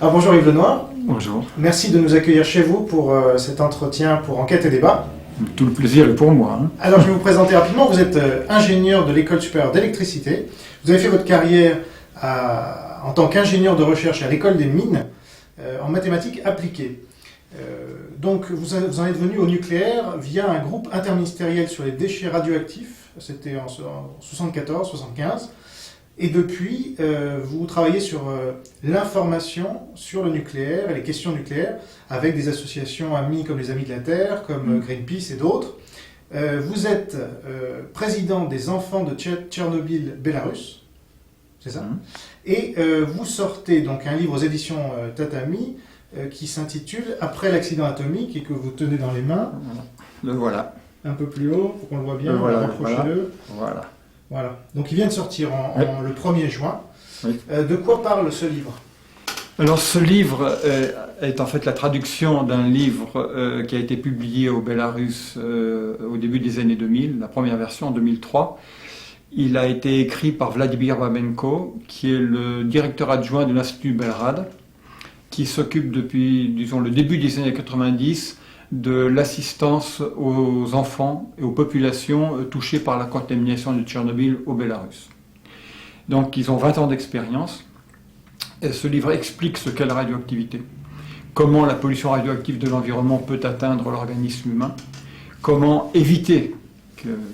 Alors bonjour Yves Lenoir. Bonjour. Merci de nous accueillir chez vous pour cet entretien pour Enquête et Débat. Tout le plaisir est pour moi. Alors je vais vous présenter rapidement. Vous êtes ingénieur de l'École supérieure d'électricité. Vous avez fait votre carrière en tant qu'ingénieur de recherche à l'École des mines en mathématiques appliquées. Donc vous en êtes venu au nucléaire via un groupe interministériel sur les déchets radioactifs. C'était en 74-75. Et depuis, vous travaillez sur l'information sur le nucléaire et les questions nucléaires avec des associations amies comme les Amis de la Terre, comme Greenpeace et d'autres. Vous êtes président des enfants de Tchernobyl Bélarus, c'est ça? Et vous sortez donc un livre aux éditions Tatami qui s'intitule « Après l'accident atomique » et que vous tenez dans les mains. Le voilà. Un peu plus haut, pour qu'on le voit bien. Voilà, rapprochez-le. Voilà. Donc il vient de sortir le 1er juin. Oui. De quoi parle ce livre? Alors ce livre est en fait la traduction d'un livre qui a été publié au Bélarus au début des années 2000, la première version en 2003. Il a été écrit par Vladimir Bamenko, qui est le directeur adjoint de l'Institut Belrad, qui s'occupe depuis, disons, le début des années 90 de l'assistance aux enfants et aux populations touchées par la contamination de Tchernobyl au Bélarus. Donc ils ont 20 ans d'expérience. Et ce livre explique ce qu'est la radioactivité, comment la pollution radioactive de l'environnement peut atteindre l'organisme humain, comment éviter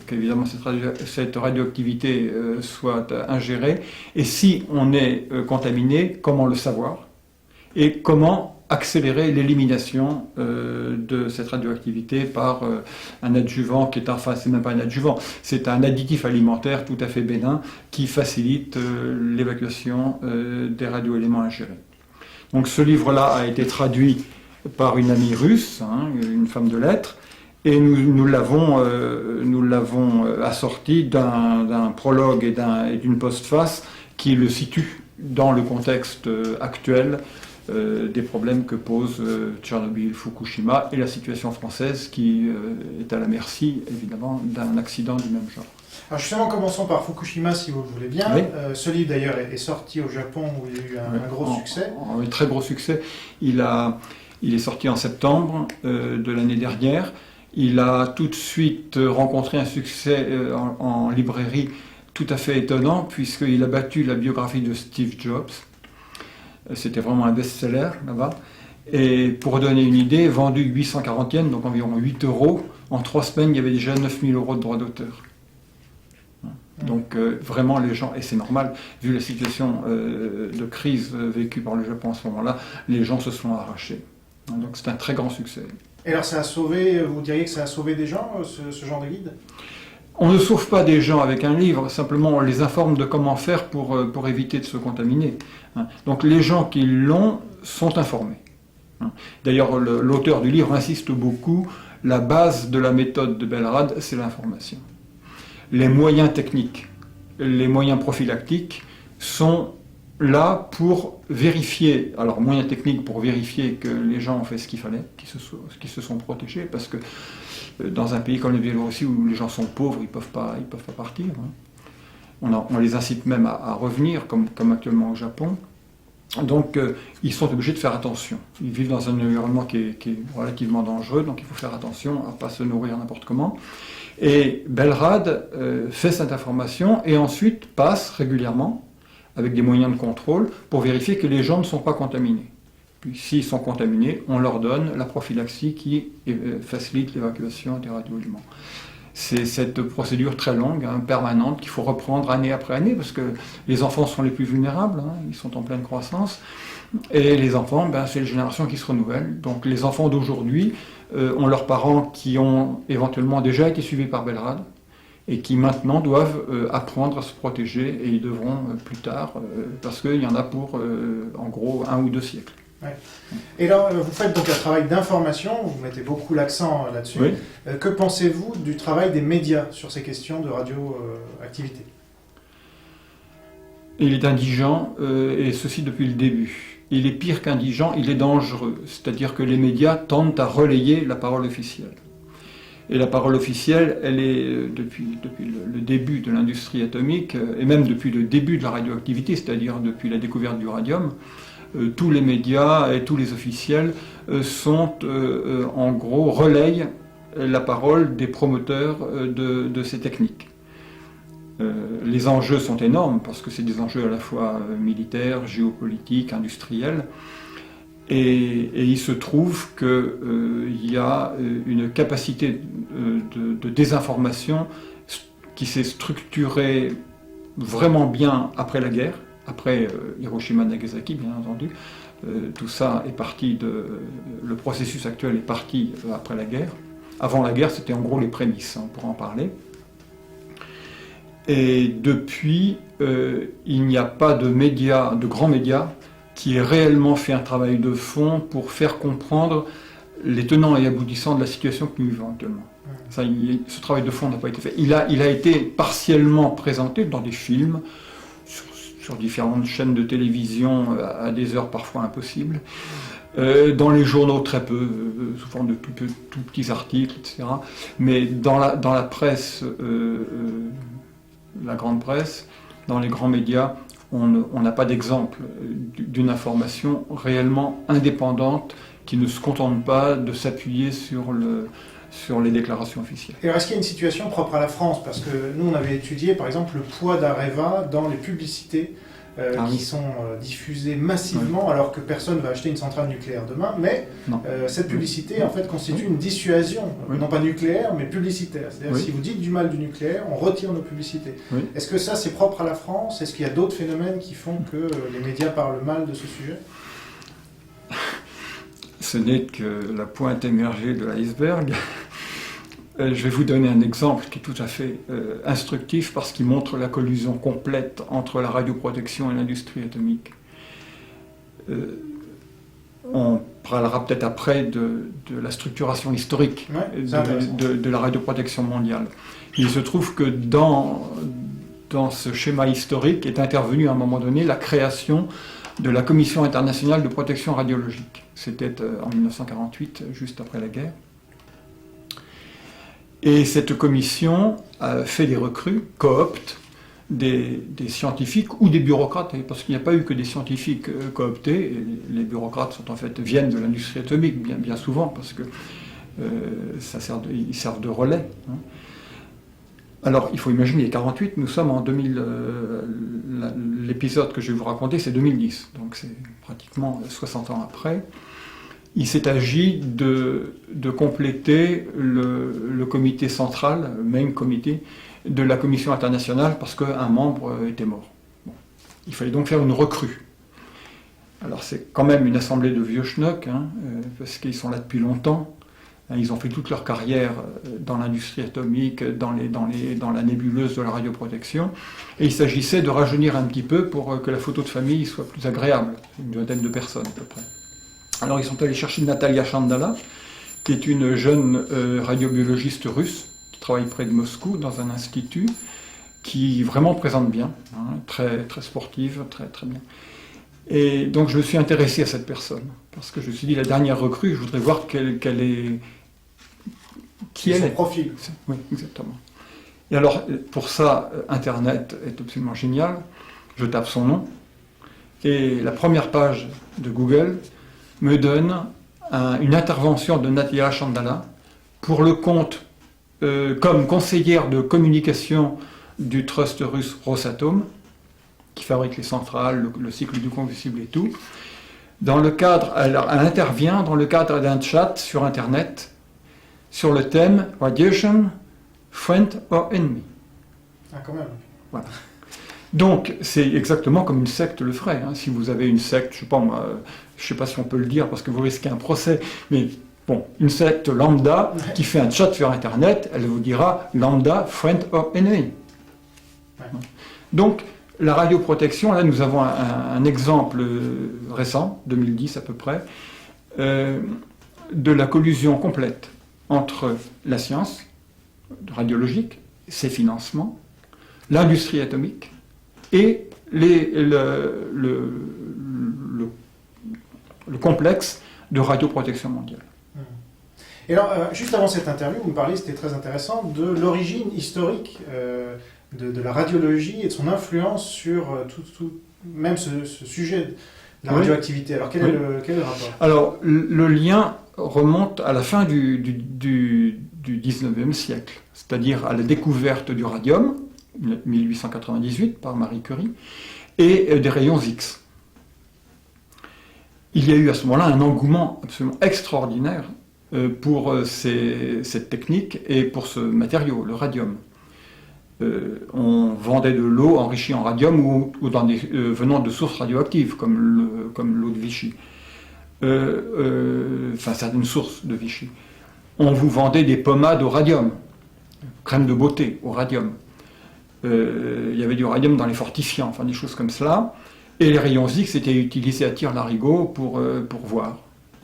qu'évidemment cette radioactivité soit ingérée, et si on est contaminé, comment le savoir, et comment accélérer l'élimination de cette radioactivité par un adjuvant qui est, enfin c'est même pas un adjuvant, c'est un additif alimentaire tout à fait bénin qui facilite l'évacuation des radioéléments ingérés. Donc ce livre-là a été traduit par une amie russe, une femme de lettres, et nous l'avons assorti d'un prologue et d'une postface qui le situe dans le contexte actuel des problèmes que posent Tchernobyl, Fukushima et la situation française qui est à la merci, évidemment, d'un accident du même genre. Alors justement, commençons par Fukushima, si vous le voulez bien. Oui. Ce livre, d'ailleurs, est sorti au Japon, où il y a eu un gros succès. Un très gros succès. Il est sorti en septembre de l'année dernière. Il a tout de suite rencontré un succès en librairie tout à fait étonnant, puisqu'il a battu la biographie de Steve Jobs. C'était vraiment un best-seller là-bas. Et pour donner une idée, vendu 840 yens, donc environ 8 €, en 3 semaines, il y avait déjà 9000 € de droits d'auteur. Donc vraiment les gens, et c'est normal, vu la situation de crise vécue par le Japon en ce moment-là, les gens se sont arrachés. Donc c'est un très grand succès. Et alors ça a sauvé, vous diriez que ça a sauvé des gens, ce genre de guide? On ne sauve pas des gens avec un livre, simplement on les informe de comment faire pour éviter de se contaminer. Donc les gens qui l'ont sont informés. D'ailleurs l'auteur du livre insiste beaucoup, la base de la méthode de Belrad, c'est l'information. Les moyens techniques, les moyens prophylactiques sont là pour vérifier, alors moyens techniques pour vérifier que les gens ont fait ce qu'il fallait, qu'ils se sont protégés, parce que dans un pays comme le Biélorussie où les gens sont pauvres, ils peuvent pas partir. On les incite même à revenir, comme actuellement au Japon. Donc ils sont obligés de faire attention. Ils vivent dans un environnement qui est relativement dangereux, donc il faut faire attention à ne pas se nourrir n'importe comment. Et Belrad fait cette information et ensuite passe régulièrement avec des moyens de contrôle pour vérifier que les gens ne sont pas contaminés. Puis s'ils sont contaminés, on leur donne la prophylaxie qui facilite l'évacuation des radioéléments. C'est cette procédure très longue, permanente, qu'il faut reprendre année après année, parce que les enfants sont les plus vulnérables, ils sont en pleine croissance, et les enfants, c'est les générations qui se renouvellent. Donc les enfants d'aujourd'hui ont leurs parents qui ont éventuellement déjà été suivis par Belrad, et qui maintenant doivent apprendre à se protéger, et ils devront plus tard, parce qu'il y en a pour, en gros, 1 ou 2 siècles. Ouais. Et là, vous faites donc un travail d'information, vous mettez beaucoup l'accent là-dessus. Oui. Que pensez-vous du travail des médias sur ces questions de radioactivité? Il est indigent, et ceci depuis le début. Il est pire qu'indigent, il est dangereux. C'est-à-dire que les médias tendent à relayer la parole officielle. Et la parole officielle, elle est, depuis le début de l'industrie atomique, et même depuis le début de la radioactivité, c'est-à-dire depuis la découverte du radium, tous les médias et tous les officiels en gros, relayent la parole des promoteurs de ces techniques. Les enjeux sont énormes parce que c'est des enjeux à la fois militaires, géopolitiques, industriels. Et il se trouve qu'il y a une capacité de désinformation qui s'est structurée vraiment bien après la guerre, après Hiroshima et Nagasaki, bien entendu. Tout ça est parti le processus actuel est parti après la guerre. Avant la guerre, c'était en gros les prémices, on pourra en parler. Et depuis, il n'y a pas de grands médias qui ait réellement fait un travail de fond pour faire comprendre les tenants et aboutissants de la situation que nous vivons actuellement. Ce travail de fond n'a pas été fait. Il a été partiellement présenté dans des films, sur différentes chaînes de télévision à des heures parfois impossibles, dans les journaux très peu, sous forme de tout petits articles, etc. Mais dans la presse, la grande presse, dans les grands médias, on n'a pas d'exemple d'une information réellement indépendante qui ne se contente pas de s'appuyer sur les déclarations officielles. Et alors, est-ce qu'il y a une situation propre à la France? Parce que nous, on avait étudié, par exemple, le poids d'Areva dans les publicités qui sont diffusées massivement, alors que personne ne va acheter une centrale nucléaire demain. Mais cette publicité, en fait, constitue une dissuasion, non pas nucléaire, mais publicitaire. C'est-à-dire, si vous dites du mal du nucléaire, on retire nos publicités. Est-ce que ça, c'est propre à la France? Est-ce qu'il y a d'autres phénomènes qui font que les médias parlent mal de ce sujet? Ce n'est que la pointe émergée de l'iceberg. Je vais vous donner un exemple qui est tout à fait instructif parce qu'il montre la collusion complète entre la radioprotection et l'industrie atomique. On parlera peut-être après de la structuration historique de la radioprotection mondiale. Il se trouve que dans ce schéma historique est intervenue à un moment donné la création de la Commission internationale de protection radiologique. C'était en 1948, juste après la guerre. Et cette commission fait des recrues, coopte des scientifiques ou des bureaucrates, parce qu'il n'y a pas eu que des scientifiques cooptés. Et les bureaucrates viennent de l'industrie atomique bien souvent, parce que ils servent de relais. Alors, il faut imaginer, 1948, nous sommes en 2000. L'épisode que je vais vous raconter, c'est 2010, donc c'est pratiquement 60 ans après. Il s'est agi de compléter le comité central, le main committee, de la commission internationale parce qu'un membre était mort. Bon. Il fallait donc faire une recrue. Alors c'est quand même une assemblée de vieux schnocks, parce qu'ils sont là depuis longtemps. Ils ont fait toute leur carrière dans l'industrie atomique, dans la nébuleuse de la radioprotection. Et il s'agissait de rajeunir un petit peu pour que la photo de famille soit plus agréable. Une vingtaine de personnes à peu près. Alors ils sont allés chercher Natalia Chandala, qui est une jeune radiobiologiste russe, qui travaille près de Moscou, dans un institut, qui vraiment présente bien, très, très sportive, très, très bien. Et donc je me suis intéressé à cette personne, parce que je me suis dit, la dernière recrue, je voudrais voir qui elle est. Son profil. Oui, exactement. Et alors, pour ça, Internet est absolument génial. Je tape son nom, et la première page de Google me donne une intervention de Natalia Chandala pour le compte, comme conseillère de communication du trust russe Rosatom, qui fabrique les centrales, le cycle du combustible et tout. Dans le cadre, elle intervient dans le cadre d'un chat sur Internet sur le thème Radiation, Friend or Enemy. Ah, quand même. Voilà. Donc, c'est exactement comme une secte le ferait. Si vous avez une secte, je ne sais pas si on peut le dire parce que vous risquez un procès, mais bon, une secte lambda qui fait un chat sur Internet, elle vous dira lambda, friend or enemy. Ouais. Donc, la radioprotection, là nous avons un exemple récent, 2010 à peu près, de la collusion complète entre la science radiologique, ses financements, l'industrie atomique et le complexe de radioprotection mondiale. Et alors, juste avant cette interview, vous me parliez, c'était très intéressant, de l'origine historique de la radiologie et de son influence sur même ce sujet La Oui. radioactivité, alors quel Oui. est le rapport? Alors, le lien remonte à la fin du 19e siècle, c'est-à-dire à la découverte du radium, 1898 par Marie Curie, et des rayons X. Il y a eu à ce moment-là un engouement absolument extraordinaire pour cette technique et pour ce matériau, le radium. On vendait de l'eau enrichie en radium ou venant de sources radioactives, comme l'eau de Vichy. Enfin, certaines sources de Vichy. On vous vendait des pommades au radium, crème de beauté au radium. Il y avait du radium dans les fortifiants, enfin des choses comme cela. Et les rayons X étaient utilisés à tir-larigot pour voir,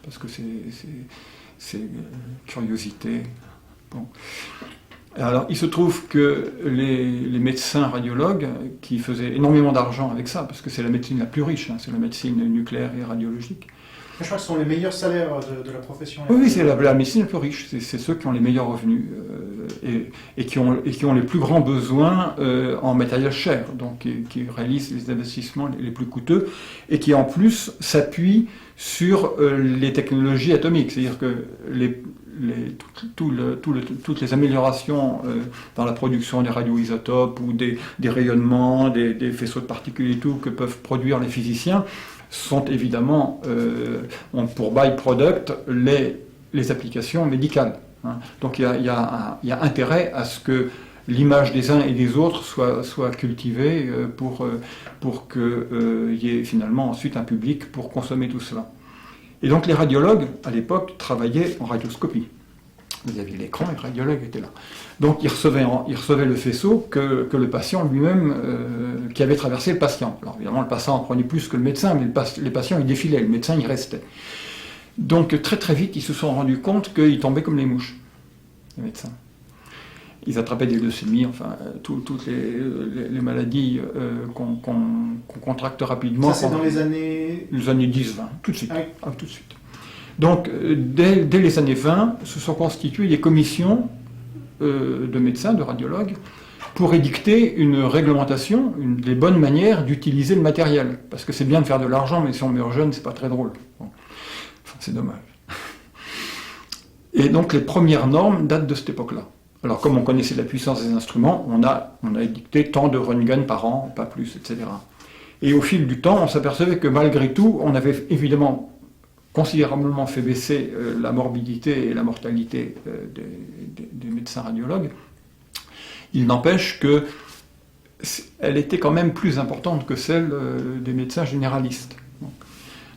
parce que c'est curiosité. Bon. Alors, il se trouve que les médecins radiologues, qui faisaient énormément d'argent avec ça, parce que c'est la médecine la plus riche, hein, c'est la médecine nucléaire et radiologique. Je crois que ce sont les meilleurs salaires de la profession. Oui, c'est la médecine la plus riche. C'est ceux qui ont les meilleurs revenus et qui ont les plus grands besoins en matériel cher, donc qui réalisent les investissements les plus coûteux et qui en plus s'appuient sur les technologies atomiques. C'est-à-dire que toutes les améliorations dans la production des radioisotopes ou des rayonnements, des faisceaux de particules et tout que peuvent produire les physiciens sont évidemment, ont pour byproduct les applications médicales. Hein. Donc il y a intérêt à ce que l'image des uns et des autres soit cultivée pour qu'il y ait finalement ensuite un public pour consommer tout cela. Et donc les radiologues, à l'époque, travaillaient en radioscopie. Vous aviez l'écran et le radiologue était là. Donc ils recevaient le faisceau que le patient lui-même, qui avait traversé le patient. Alors évidemment, le patient en prenait plus que le médecin, mais les patients, ils défilaient, le médecin, il restait. Donc très très vite, ils se sont rendus compte qu'ils tombaient comme les mouches, les médecins. Ils attrapaient des leucémies, enfin, toutes les maladies qu'on contracte rapidement. Ça, c'est dans les années 10-20, tout de suite. Ah oui. Tout de suite. Donc, dès les années 20, se sont constituées des commissions de médecins, de radiologues, pour édicter une réglementation, les bonnes manières d'utiliser le matériel. Parce que c'est bien de faire de l'argent, mais si on meurt jeune, c'est pas très drôle. Bon. Enfin, c'est dommage. Et donc, les premières normes datent de cette époque-là. Alors, comme on connaissait la puissance des instruments, on a édicté tant de Röntgen par an, pas plus, etc. Et au fil du temps, on s'apercevait que malgré tout, on avait évidemment considérablement fait baisser la morbidité et la mortalité des médecins radiologues. Il n'empêche qu'elle était quand même plus importante que celle des médecins généralistes.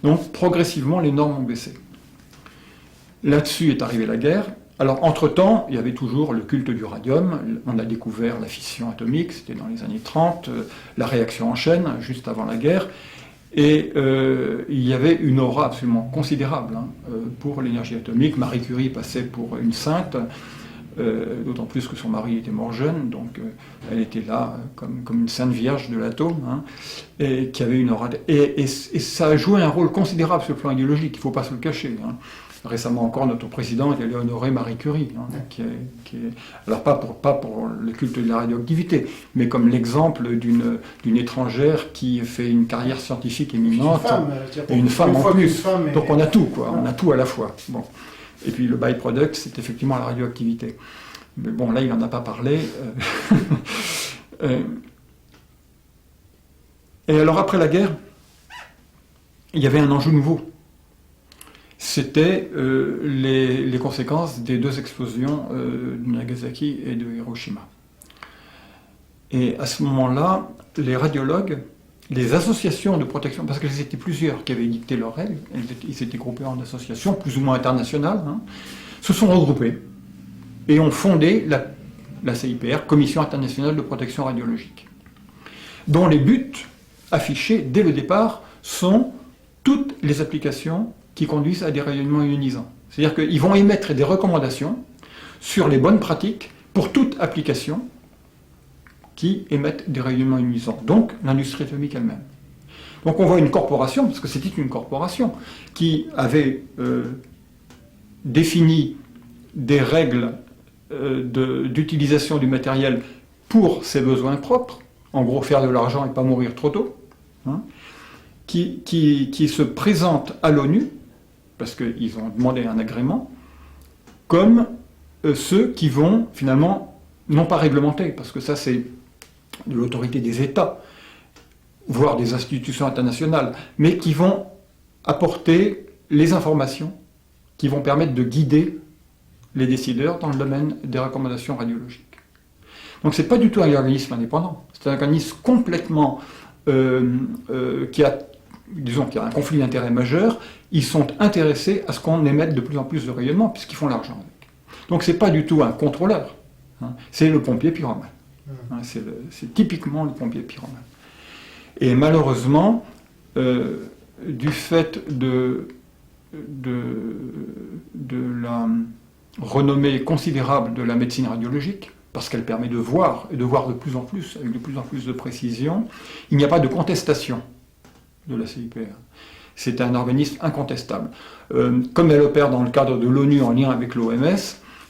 Donc progressivement, les normes ont baissé. Là-dessus est arrivée la guerre. Alors entre-temps, il y avait toujours le culte du radium. On a découvert la fission atomique, c'était dans les années 30, la réaction en chaîne, juste avant la guerre. Et il y avait une aura absolument considérable pour l'énergie atomique. Marie Curie passait pour une sainte, d'autant plus que son mari était mort jeune, donc elle était là comme une sainte vierge de l'atome, hein, et qui avait une aura. Et ça a joué un rôle considérable sur le plan idéologique, il ne faut pas se le cacher. Hein. Récemment encore, notre président est allé honorer Marie Curie, hein, qui est, alors pas pour le culte de la radioactivité, mais comme l'exemple d'une étrangère qui fait une carrière scientifique éminente, et une femme en plus. Donc on a tout, quoi, on a tout à la fois. Bon. Et puis le byproduct, c'est effectivement la radioactivité. Mais bon, là, il n'en a pas parlé. Et alors, après la guerre, il y avait un enjeu nouveau. C'était les conséquences des deux explosions de Nagasaki et de Hiroshima. Et à ce moment-là, les radiologues, les associations de protection, parce qu'elles étaient plusieurs qui avaient édicté leurs règles, ils étaient groupés en associations plus ou moins internationales, hein, se sont regroupés et ont fondé la CIPR, Commission internationale de protection radiologique, dont les buts affichés dès le départ sont toutes les applications qui conduisent à des rayonnements ionisants. C'est-à-dire qu'ils vont émettre des recommandations sur les bonnes pratiques pour toute application qui émettent des rayonnements ionisants, donc l'industrie atomique elle-même. Donc on voit une corporation, parce que c'était une corporation, qui avait défini des règles d'utilisation du matériel pour ses besoins propres, en gros faire de l'argent et pas mourir trop tôt, hein, qui se présentent à l'ONU, parce qu'ils ont demandé un agrément, comme ceux qui vont finalement, non pas réglementer, parce que ça c'est de l'autorité des États, voire des institutions internationales, mais qui vont apporter les informations qui vont permettre de guider les décideurs dans le domaine des recommandations radiologiques. Donc c'est pas du tout un organisme indépendant, c'est un organisme complètement qui a un conflit d'intérêts majeur. Ils sont intéressés à ce qu'on émette de plus en plus de rayonnement, puisqu'ils font l'argent avec. Donc c'est pas du tout un contrôleur, hein, c'est le pompier pyromane. Hein, c'est typiquement le pompier pyromane. Et malheureusement, du fait de la renommée considérable de la médecine radiologique, parce qu'elle permet de voir, et de voir de plus en plus, avec de plus en plus de précision, il n'y a pas de contestation de la CIPR. C'est un organisme incontestable. Comme elle opère dans le cadre de l'ONU en lien avec l'OMS,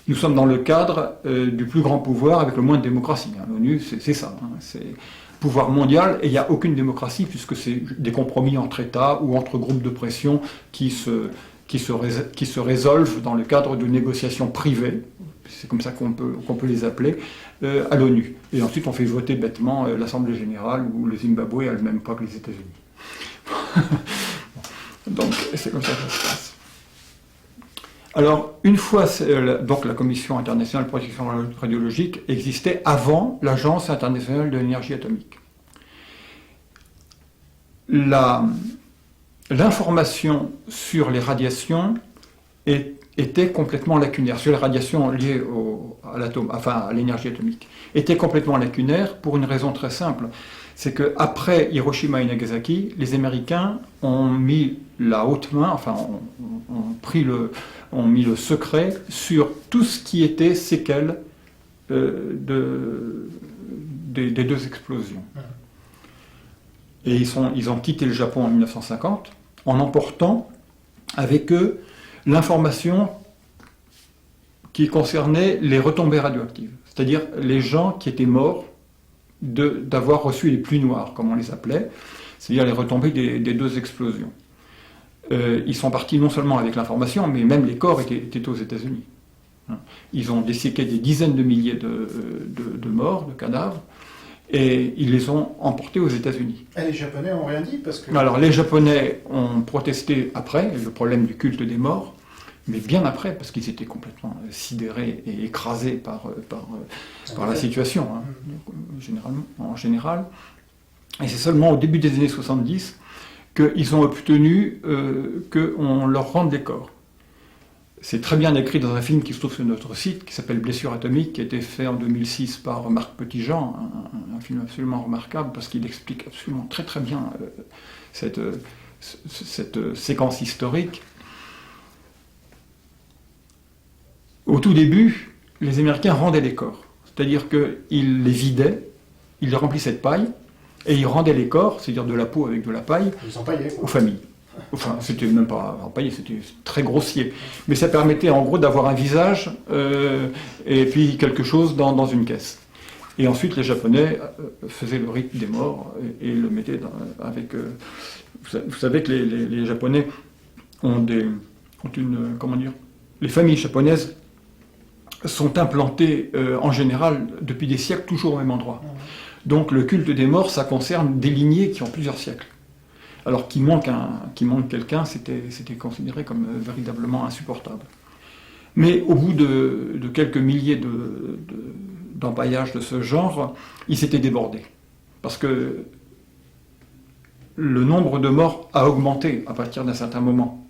nous sommes dans le cadre du plus grand pouvoir avec le moins de démocratie. Hein. L'ONU, c'est ça. Hein. C'est pouvoir mondial, et il n'y a aucune démocratie, puisque c'est des compromis entre États ou entre groupes de pression qui se résolvent dans le cadre de négociations privées, c'est comme ça qu'on peut les appeler, à l'ONU. Et ensuite on fait voter bêtement l'Assemblée Générale, où le Zimbabwe a le même poids que les États-Unis. Donc c'est comme ça que ça se passe. Alors, une fois, donc la Commission internationale de protection radiologique existait avant l'Agence internationale de l'énergie atomique. L'information sur les radiations était complètement lacunaire, sur les radiations liées à l'énergie atomique, était complètement lacunaire pour une raison très simple. C'est qu'après Hiroshima et Nagasaki, les Américains ont mis la haute main, enfin, ont mis le secret sur tout ce qui était séquelles des deux explosions. Et ils ont quitté le Japon en 1950 en emportant avec eux l'information qui concernait les retombées radioactives, c'est-à-dire les gens qui étaient morts d'avoir reçu les pluies noires, comme on les appelait, c'est-à-dire les retombées des deux explosions. Ils sont partis non seulement avec l'information, mais même les corps étaient aux États-Unis. Ils ont disséqué des dizaines de milliers de morts, de cadavres, et ils les ont emportés aux États-Unis. Et les Japonais n'ont rien dit parce que... Alors les Japonais ont protesté après, le problème du culte des morts, mais bien après, parce qu'ils étaient complètement sidérés et écrasés par la situation, hein, en général. Et c'est seulement au début des années 70 qu'ils ont obtenu qu'on leur rende les corps. C'est très bien écrit dans un film qui se trouve sur notre site, qui s'appelle Blessure atomique, qui a été fait en 2006 par Marc Petitjean, un film absolument remarquable, parce qu'il explique absolument très très bien cette séquence historique. Au tout début, les Américains rendaient les corps, c'est-à-dire qu'ils les vidaient, ils les remplissaient de paille, et ils rendaient les corps, c'est-à-dire de la peau avec de la paille, aux familles. Enfin, c'était même pas empaillé, c'était très grossier. Mais ça permettait en gros d'avoir un visage et puis quelque chose dans une caisse. Et ensuite, les Japonais faisaient le rite des morts et le mettaient avec... vous savez que les Japonais ont une... Comment dire ? Les familles japonaises sont implantées en général depuis des siècles toujours au même endroit. Donc le culte des morts, ça concerne des lignées qui ont plusieurs siècles. Alors qu'il manque quelqu'un, c'était considéré comme véritablement insupportable. Mais au bout de quelques milliers d'empaillages de ce genre, ils s'étaient débordés. Parce que le nombre de morts a augmenté à partir d'un certain moment.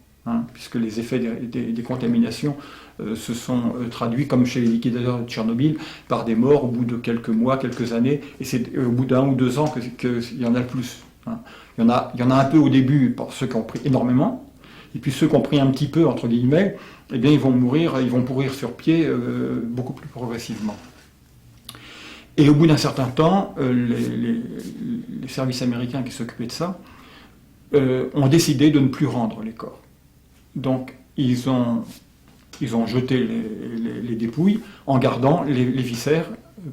Puisque les effets des contaminations se sont traduits, comme chez les liquidateurs de Tchernobyl, par des morts au bout de quelques mois, quelques années, et c'est au bout d'1 ou 2 ans qu'il y en a le plus. Il y en a un peu au début pour ceux qui ont pris énormément, et puis ceux qui ont pris un petit peu, entre guillemets, eh bien ils vont pourrir sur pied beaucoup plus progressivement. Et au bout d'un certain temps, les services américains qui s'occupaient de ça ont décidé de ne plus rendre les corps. Donc ils ont jeté les dépouilles en gardant les viscères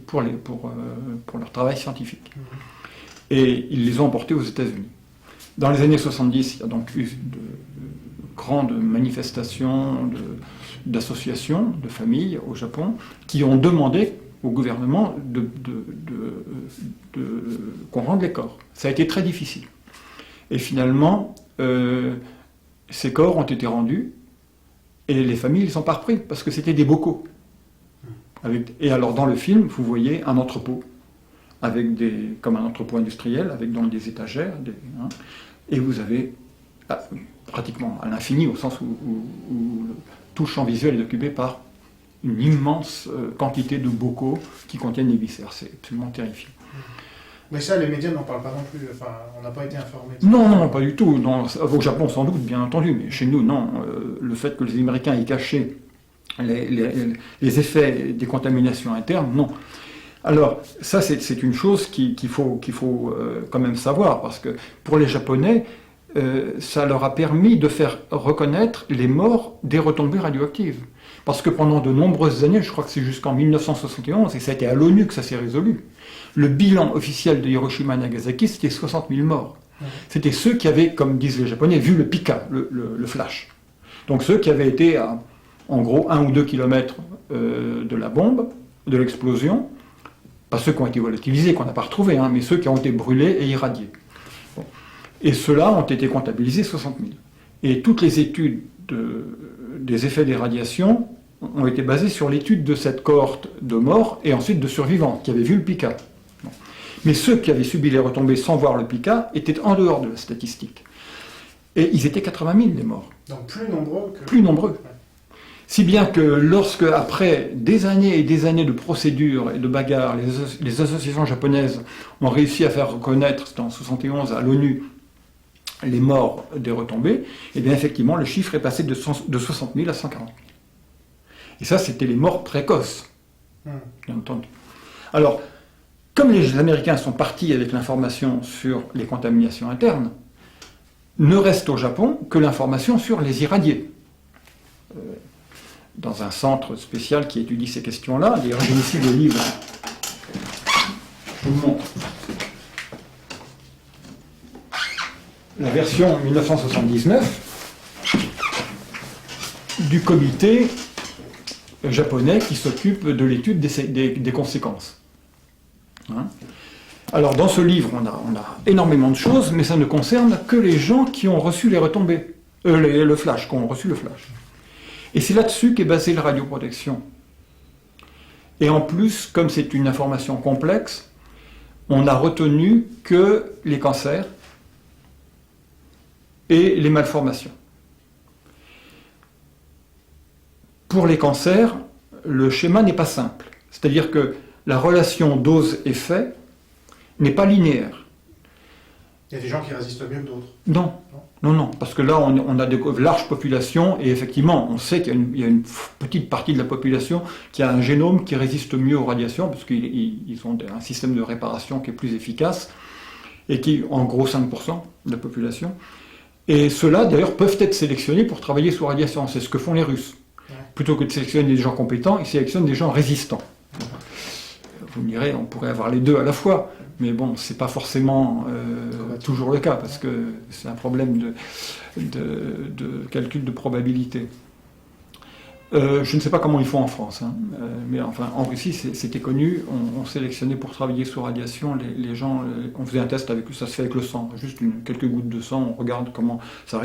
pour leur travail scientifique. Et ils les ont emportés aux États-Unis. Dans les années 70, il y a donc eu de grandes manifestations d'associations, de familles au Japon, qui ont demandé au gouvernement qu'on rende les corps. Ça a été très difficile. Et finalement, ces corps ont été rendus, et les familles ne sont pas repris, parce que c'était des bocaux. Et alors dans le film, vous voyez un entrepôt, comme un entrepôt industriel, avec donc des étagères, et vous avez pratiquement à l'infini, au sens où tout le champ visuel est occupé par une immense quantité de bocaux qui contiennent des viscères. C'est absolument terrifiant. Mais ça, les médias n'en parlent pas non plus. Enfin, on n'a pas été informés. Non, pas du tout. Au Japon, sans doute, bien entendu, mais chez nous, non. Le fait que les Américains aient caché les effets des contaminations internes, non. Alors, ça, c'est une chose qu'il faut quand même savoir, parce que pour les Japonais, ça leur a permis de faire reconnaître les morts des retombées radioactives. Parce que pendant de nombreuses années, je crois que c'est jusqu'en 1971, et ça a été à l'ONU que ça s'est résolu, le bilan officiel de Hiroshima et Nagasaki, c'était 60 000 morts. C'était ceux qui avaient, comme disent les Japonais, vu le pika, le flash. Donc ceux qui avaient été à, en gros, 1 ou 2 kilomètres de la bombe, de l'explosion, pas ceux qui ont été volatilisés, qu'on n'a pas retrouvés, mais ceux qui ont été brûlés et irradiés. Bon. Et ceux-là ont été comptabilisés 60 000. Et toutes les études des effets des radiations ont été basées sur l'étude de cette cohorte de morts et ensuite de survivants qui avaient vu le pika. Bon. Mais ceux qui avaient subi les retombées sans voir le pika étaient en dehors de la statistique. Et ils étaient 80 000 les morts. Donc plus nombreux que... Plus nombreux. Ouais. Si bien que lorsque, après des années et des années de procédures et de bagarres, les associations japonaises ont réussi à faire reconnaître, c'était en 1971 à l'ONU, les morts des retombées, et bien effectivement le chiffre est passé de 60 000 à 140 000. Et ça, c'était les morts précoces, bien entendu. Alors, comme les Américains sont partis avec l'information sur les contaminations internes, ne reste au Japon que l'information sur les irradiés. Dans un centre spécial qui étudie ces questions-là, d'ailleurs j'ai ici le livre, je vous montre. La version 1979 du comité japonais qui s'occupe de l'étude des conséquences. Alors dans ce livre, on a énormément de choses, mais ça ne concerne que les gens qui ont reçu les retombées, le flash, qui ont reçu le flash. Et c'est là-dessus qu'est basée la radioprotection. Et en plus, comme c'est une information complexe, on a retenu que les cancers et les malformations. Pour les cancers, le schéma n'est pas simple. C'est-à-dire que la relation dose-effet n'est pas linéaire. Il y a des gens qui résistent mieux que d'autres. Non, parce que là, on a de larges populations, et effectivement, on sait qu'il y a une petite partie de la population qui a un génome qui résiste mieux aux radiations, parce qu'ils ont un système de réparation qui est plus efficace, et qui, en gros, 5% de la population. Et ceux-là, d'ailleurs, peuvent être sélectionnés pour travailler sous radiation. C'est ce que font les Russes. Ouais. Plutôt que de sélectionner des gens compétents, ils sélectionnent des gens résistants. Vous me direz, on pourrait avoir les deux à la fois, mais bon, c'est pas forcément toujours le cas, parce que c'est un problème de calcul de probabilité. Je ne sais pas comment ils font en France, mais enfin, en Russie, c'était connu, on sélectionnait pour travailler sous radiation les gens, on faisait un test avec ça se fait avec le sang, juste quelques gouttes de sang, on regarde comment ça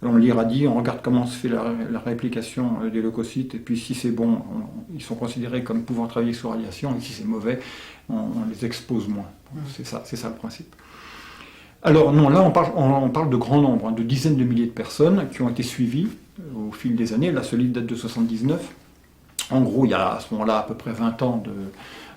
on l'irradie, on regarde comment se fait la réplication des leucocytes, et puis si c'est bon, ils sont considérés comme pouvant travailler sous radiation, et si c'est mauvais, on les expose moins. C'est ça le principe. Alors non, là on parle de grand nombre, de dizaines de milliers de personnes qui ont été suivies au fil des années. Là, ce livre date de 1979. En gros, il y a à ce moment-là à peu près 20 ans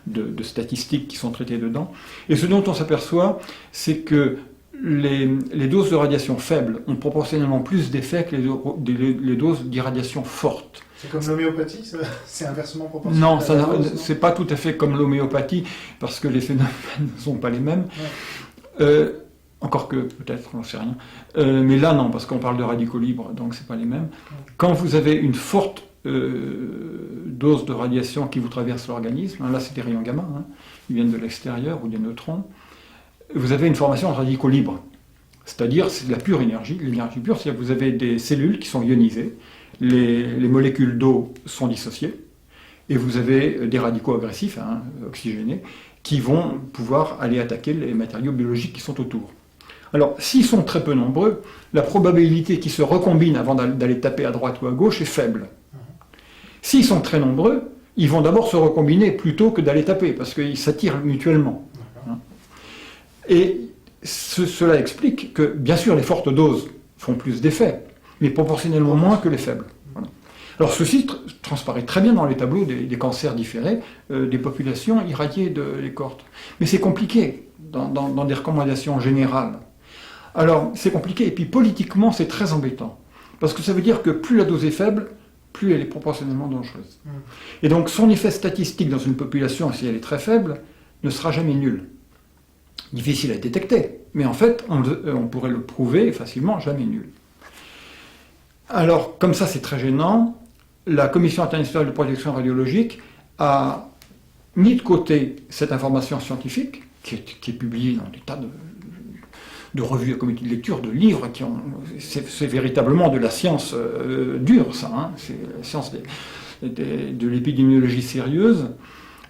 de statistiques qui sont traitées dedans. Et ce dont on s'aperçoit, c'est que les doses de radiation faibles ont proportionnellement plus d'effets que les doses d'irradiation fortes. C'est comme l'homéopathie, c'est inversement proportionnel? Non, c'est pas tout à fait comme l'homéopathie, parce que les phénomènes ne sont pas les mêmes. Ouais. Encore que, peut-être, on ne sait rien. Mais là, non, parce qu'on parle de radicaux libres, donc c'est pas les mêmes. Quand vous avez une forte dose de radiation qui vous traverse l'organisme, là c'est des rayons gamma, ils viennent de l'extérieur, ou des neutrons, vous avez une formation de radicaux libres. C'est-à-dire, c'est de la pure énergie. L'énergie pure, c'est-à-dire que vous avez des cellules qui sont ionisées, les molécules d'eau sont dissociées, et vous avez des radicaux agressifs, oxygénés, qui vont pouvoir aller attaquer les matériaux biologiques qui sont autour. Alors, s'ils sont très peu nombreux, la probabilité qu'ils se recombinent avant d'aller taper à droite ou à gauche est faible. S'ils sont très nombreux, ils vont d'abord se recombiner plutôt que d'aller taper, parce qu'ils s'attirent mutuellement. Et cela explique que, bien sûr, les fortes doses font plus d'effet, mais proportionnellement moins que les faibles. Voilà. Alors ceci transparaît très bien dans les tableaux des cancers différés, des populations irradiées des cohortes. Mais c'est compliqué dans des recommandations générales. Alors c'est compliqué, et puis politiquement c'est très embêtant, parce que ça veut dire que plus la dose est faible, plus elle est proportionnellement dangereuse. Et donc son effet statistique dans une population, si elle est très faible, ne sera jamais nul. Difficile à détecter, mais en fait, on pourrait le prouver facilement, jamais nul. Alors, comme ça c'est très gênant, la Commission internationale de protection radiologique a mis de côté cette information scientifique, qui est publiée dans des tas de revues, de comités de lecture, de livres, c'est véritablement de la science dure, ça, c'est la science de l'épidémiologie sérieuse,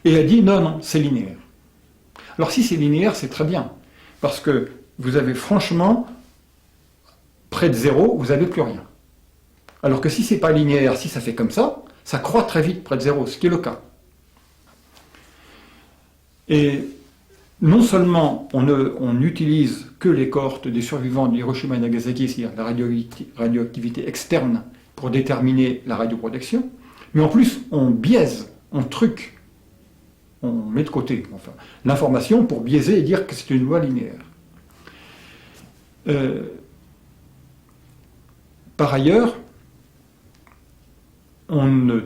et a dit non, c'est linéaire. Alors si c'est linéaire, c'est très bien, parce que vous avez franchement, près de zéro, vous n'avez plus rien. Alors que si c'est pas linéaire, si ça fait comme ça croît très vite près de zéro, ce qui est le cas. Et non seulement on n'utilise que les cohortes des survivants de Hiroshima et Nagasaki, c'est-à-dire la radioactivité externe, pour déterminer la radioprotection, mais en plus on biaise, on truque, on met de côté l'information pour biaiser et dire que c'est une loi linéaire. Par ailleurs, on ne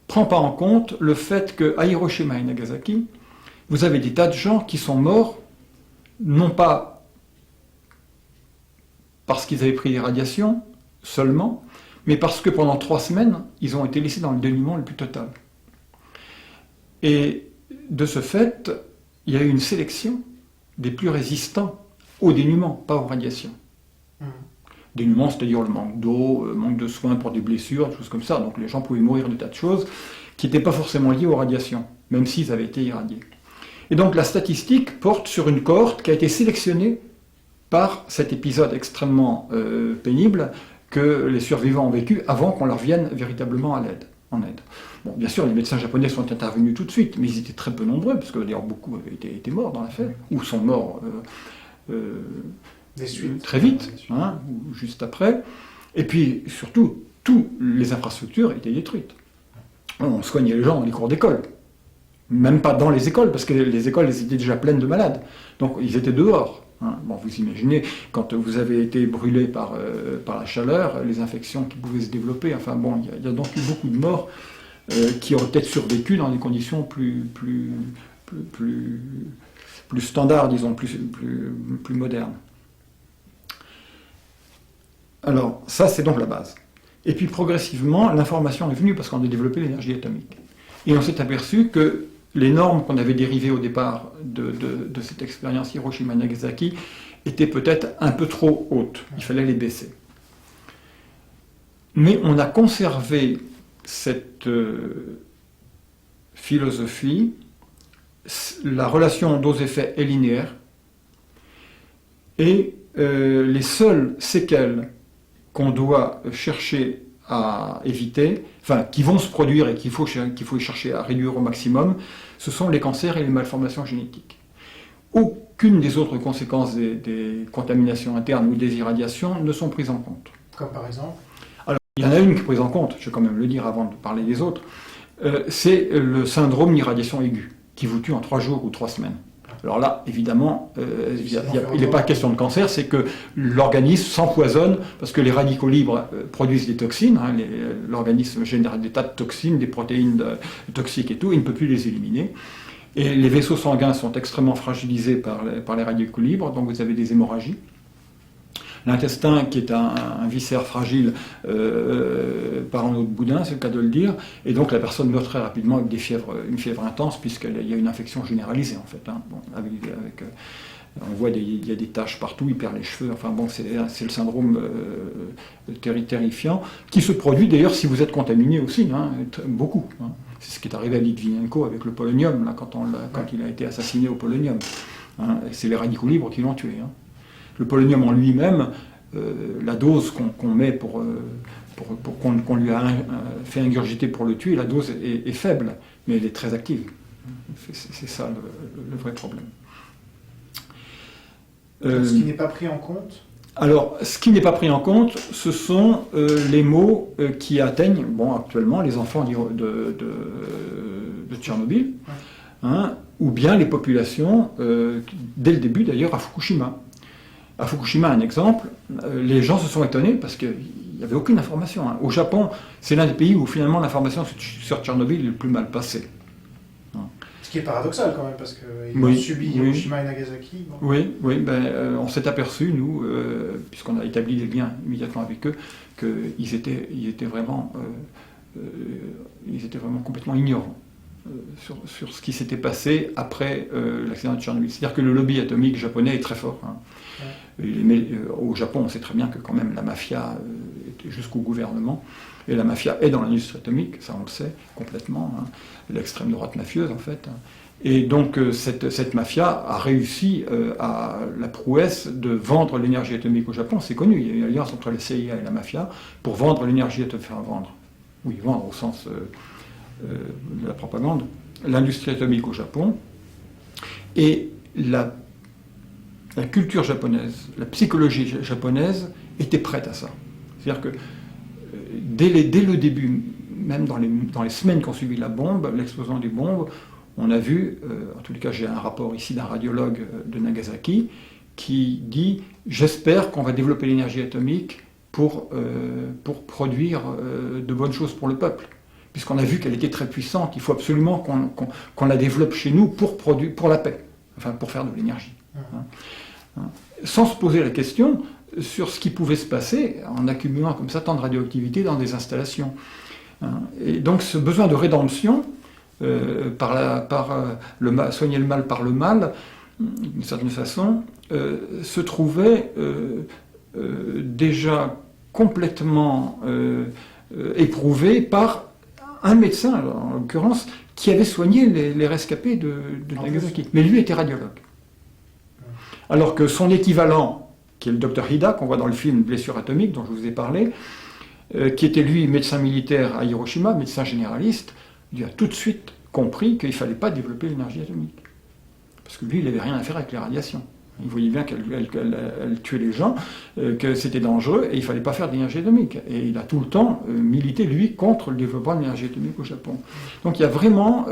prend pas en compte le fait qu'à Hiroshima et Nagasaki, vous avez des tas de gens qui sont morts, non pas parce qu'ils avaient pris des radiations seulement, mais parce que pendant 3 semaines, ils ont été laissés dans le dénuement le plus total. Et de ce fait, il y a eu une sélection des plus résistants au dénuement, pas aux radiations. Dénuement, c'est-à-dire le manque d'eau, manque de soins pour des blessures, des choses comme ça. Donc les gens pouvaient mourir de tas de choses qui n'étaient pas forcément liées aux radiations, même s'ils avaient été irradiés. Et donc la statistique porte sur une cohorte qui a été sélectionnée par cet épisode extrêmement pénible que les survivants ont vécu avant qu'on leur vienne véritablement en aide. Bon, bien sûr, les médecins japonais sont intervenus tout de suite, mais ils étaient très peu nombreux, parce que d'ailleurs beaucoup avaient été morts dans l'affaire, ou sont morts très vite, ou juste après. Et puis surtout, toutes les infrastructures étaient détruites. On soignait les gens dans les cours d'école. Même pas dans les écoles, parce que les écoles elles étaient déjà pleines de malades. Donc ils étaient dehors. Bon, vous imaginez, quand vous avez été brûlé par la chaleur, les infections qui pouvaient se développer. Enfin bon, il y a donc eu beaucoup de morts qui auraient peut-être survécu dans des conditions plus standards, disons, plus modernes. Alors, ça c'est donc la base. Et puis progressivement, l'information est venue parce qu'on a développé l'énergie atomique. Et on s'est aperçu que les normes qu'on avait dérivées au départ de cette expérience Hiroshima-Nagasaki étaient peut-être un peu trop hautes. Il fallait les baisser. Mais on a conservé cette philosophie. La relation dose-effet est linéaire. Et les seules séquelles qu'on doit chercher à éviter, enfin qui vont se produire et qu'il faut chercher à réduire au maximum, ce sont les cancers et les malformations génétiques. Aucune des autres conséquences des contaminations internes ou des irradiations ne sont prises en compte. Comme par exemple ? Alors, il y en a une qui est prise en compte, je vais quand même le dire avant de parler des autres, c'est le syndrome d'irradiation aiguë, qui vous tue en 3 jours ou 3 semaines. Alors là, évidemment, il n'est pas question de cancer, c'est que l'organisme s'empoisonne parce que les radicaux libres produisent des toxines, l'organisme génère des tas de toxines, des protéines toxiques et tout, il ne peut plus les éliminer. Et les vaisseaux sanguins sont extrêmement fragilisés par les radicaux libres, donc vous avez des hémorragies. L'intestin, qui est un viscère fragile, part en eau de boudin, c'est le cas de le dire, et donc la personne meurt très rapidement avec une fièvre intense, puisqu'il y a une infection généralisée, en fait, avec On voit il y a des taches partout, il perd les cheveux. Enfin bon, c'est le syndrome terrifiant qui se produit d'ailleurs si vous êtes contaminé aussi, hein, beaucoup. Hein. C'est ce qui est arrivé à Litvinenko avec le polonium, là, quand il a été assassiné au polonium. Hein. C'est les radicaux libres qui l'ont tué. Hein. Le polonium en lui-même, la dose qu'on met qu'on lui a fait ingurgiter pour le tuer, la dose est faible, mais elle est très active. C'est ça le vrai problème. Ce qui n'est pas pris en compte. Alors, ce qui n'est pas pris en compte, ce sont les maux qui atteignent, actuellement, les enfants de Tchernobyl, ouais. Hein, ou bien les populations, dès le début d'ailleurs, à Fukushima. À Fukushima, un exemple, les gens se sont étonnés parce qu'il n'y avait aucune information. Hein. Au Japon, c'est l'un des pays où finalement l'information sur Tchernobyl est le plus mal passée. Ce qui est paradoxal quand même, parce qu'ils ont subi Hiroshima et Nagasaki. Bon. Oui, on s'est aperçu, nous, puisqu'on a établi des liens immédiatement avec eux, qu'ils étaient vraiment complètement ignorants sur ce qui s'était passé après l'accident de Tchernobyl. C'est-à-dire que le lobby atomique japonais est très fort. Hein. Ouais. Au Japon, on sait très bien que quand même la mafia est jusqu'au gouvernement. Et la mafia est dans l'industrie atomique, ça on le sait complètement, hein, l'extrême droite mafieuse en fait. Et donc cette mafia a réussi à la prouesse de vendre l'énergie atomique au Japon, c'est connu, il y a une alliance entre la CIA et la mafia pour vendre l'énergie atomique, enfin vendre, oui vendre au sens de la propagande, l'industrie atomique au Japon, et la culture japonaise, la psychologie japonaise était prête à ça. C'est-à-dire que dès le début, même dans les semaines qui ont suivi l'explosion des bombes, on a vu, en tous les cas j'ai un rapport ici d'un radiologue de Nagasaki, qui dit « J'espère qu'on va développer l'énergie atomique pour produire de bonnes choses pour le peuple. » Puisqu'on a vu qu'elle était très puissante, il faut absolument qu'on la développe chez nous pour la paix, enfin pour faire de l'énergie. Sans se poser la question sur ce qui pouvait se passer en accumulant comme ça tant de radioactivité dans des installations. Et donc ce besoin de rédemption, soigner le mal par le mal, d'une certaine façon, se trouvait déjà complètement éprouvé par un médecin, en l'occurrence, qui avait soigné les rescapés de Nagasaki. Mais lui était radiologue. Alors que son équivalent, qui est le docteur Hida, qu'on voit dans le film Blessure atomique, dont je vous ai parlé, qui était lui médecin militaire à Hiroshima, médecin généraliste, il a tout de suite compris qu'il ne fallait pas développer l'énergie atomique. Parce que lui, il n'avait rien à faire avec les radiations. Il voyait bien qu'elle tuait les gens, que c'était dangereux, et il ne fallait pas faire d'énergie atomique. Et il a tout le temps milité, lui, contre le développement de l'énergie atomique au Japon. Donc il y a vraiment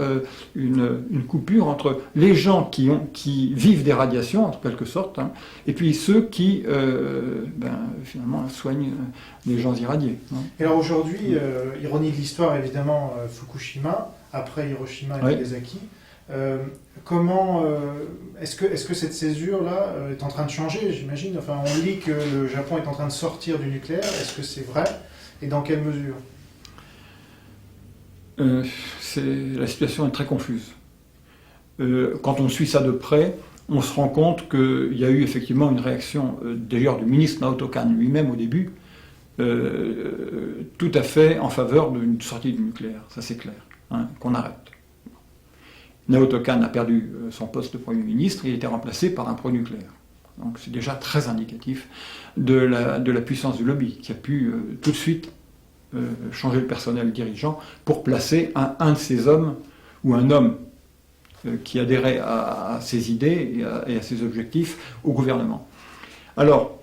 une coupure entre les gens qui vivent des radiations, en quelque sorte, hein, et puis ceux qui, finalement, soignent les gens irradiés. Hein. Et alors aujourd'hui, ironie de l'histoire, évidemment, Fukushima, après Hiroshima et Nagasaki, est-ce que cette césure-là est en train de changer, j'imagine? Enfin, on lit que le Japon est en train de sortir du nucléaire. Est-ce que c'est vrai? Et dans quelle mesure? La situation est très confuse. Quand on suit ça de près, on se rend compte qu'il y a eu effectivement une réaction, d'ailleurs du ministre Naoto Kan lui-même au début, tout à fait en faveur d'une sortie du nucléaire, ça c'est clair, hein, qu'on arrête. Naoto Kan a perdu son poste de Premier ministre, il a été remplacé par un pro-nucléaire. Donc c'est déjà très indicatif de la puissance du lobby, qui a pu tout de suite changer le personnel dirigeant pour placer un de ces hommes, ou un homme qui adhérait à ses idées et à ses objectifs au gouvernement. Alors,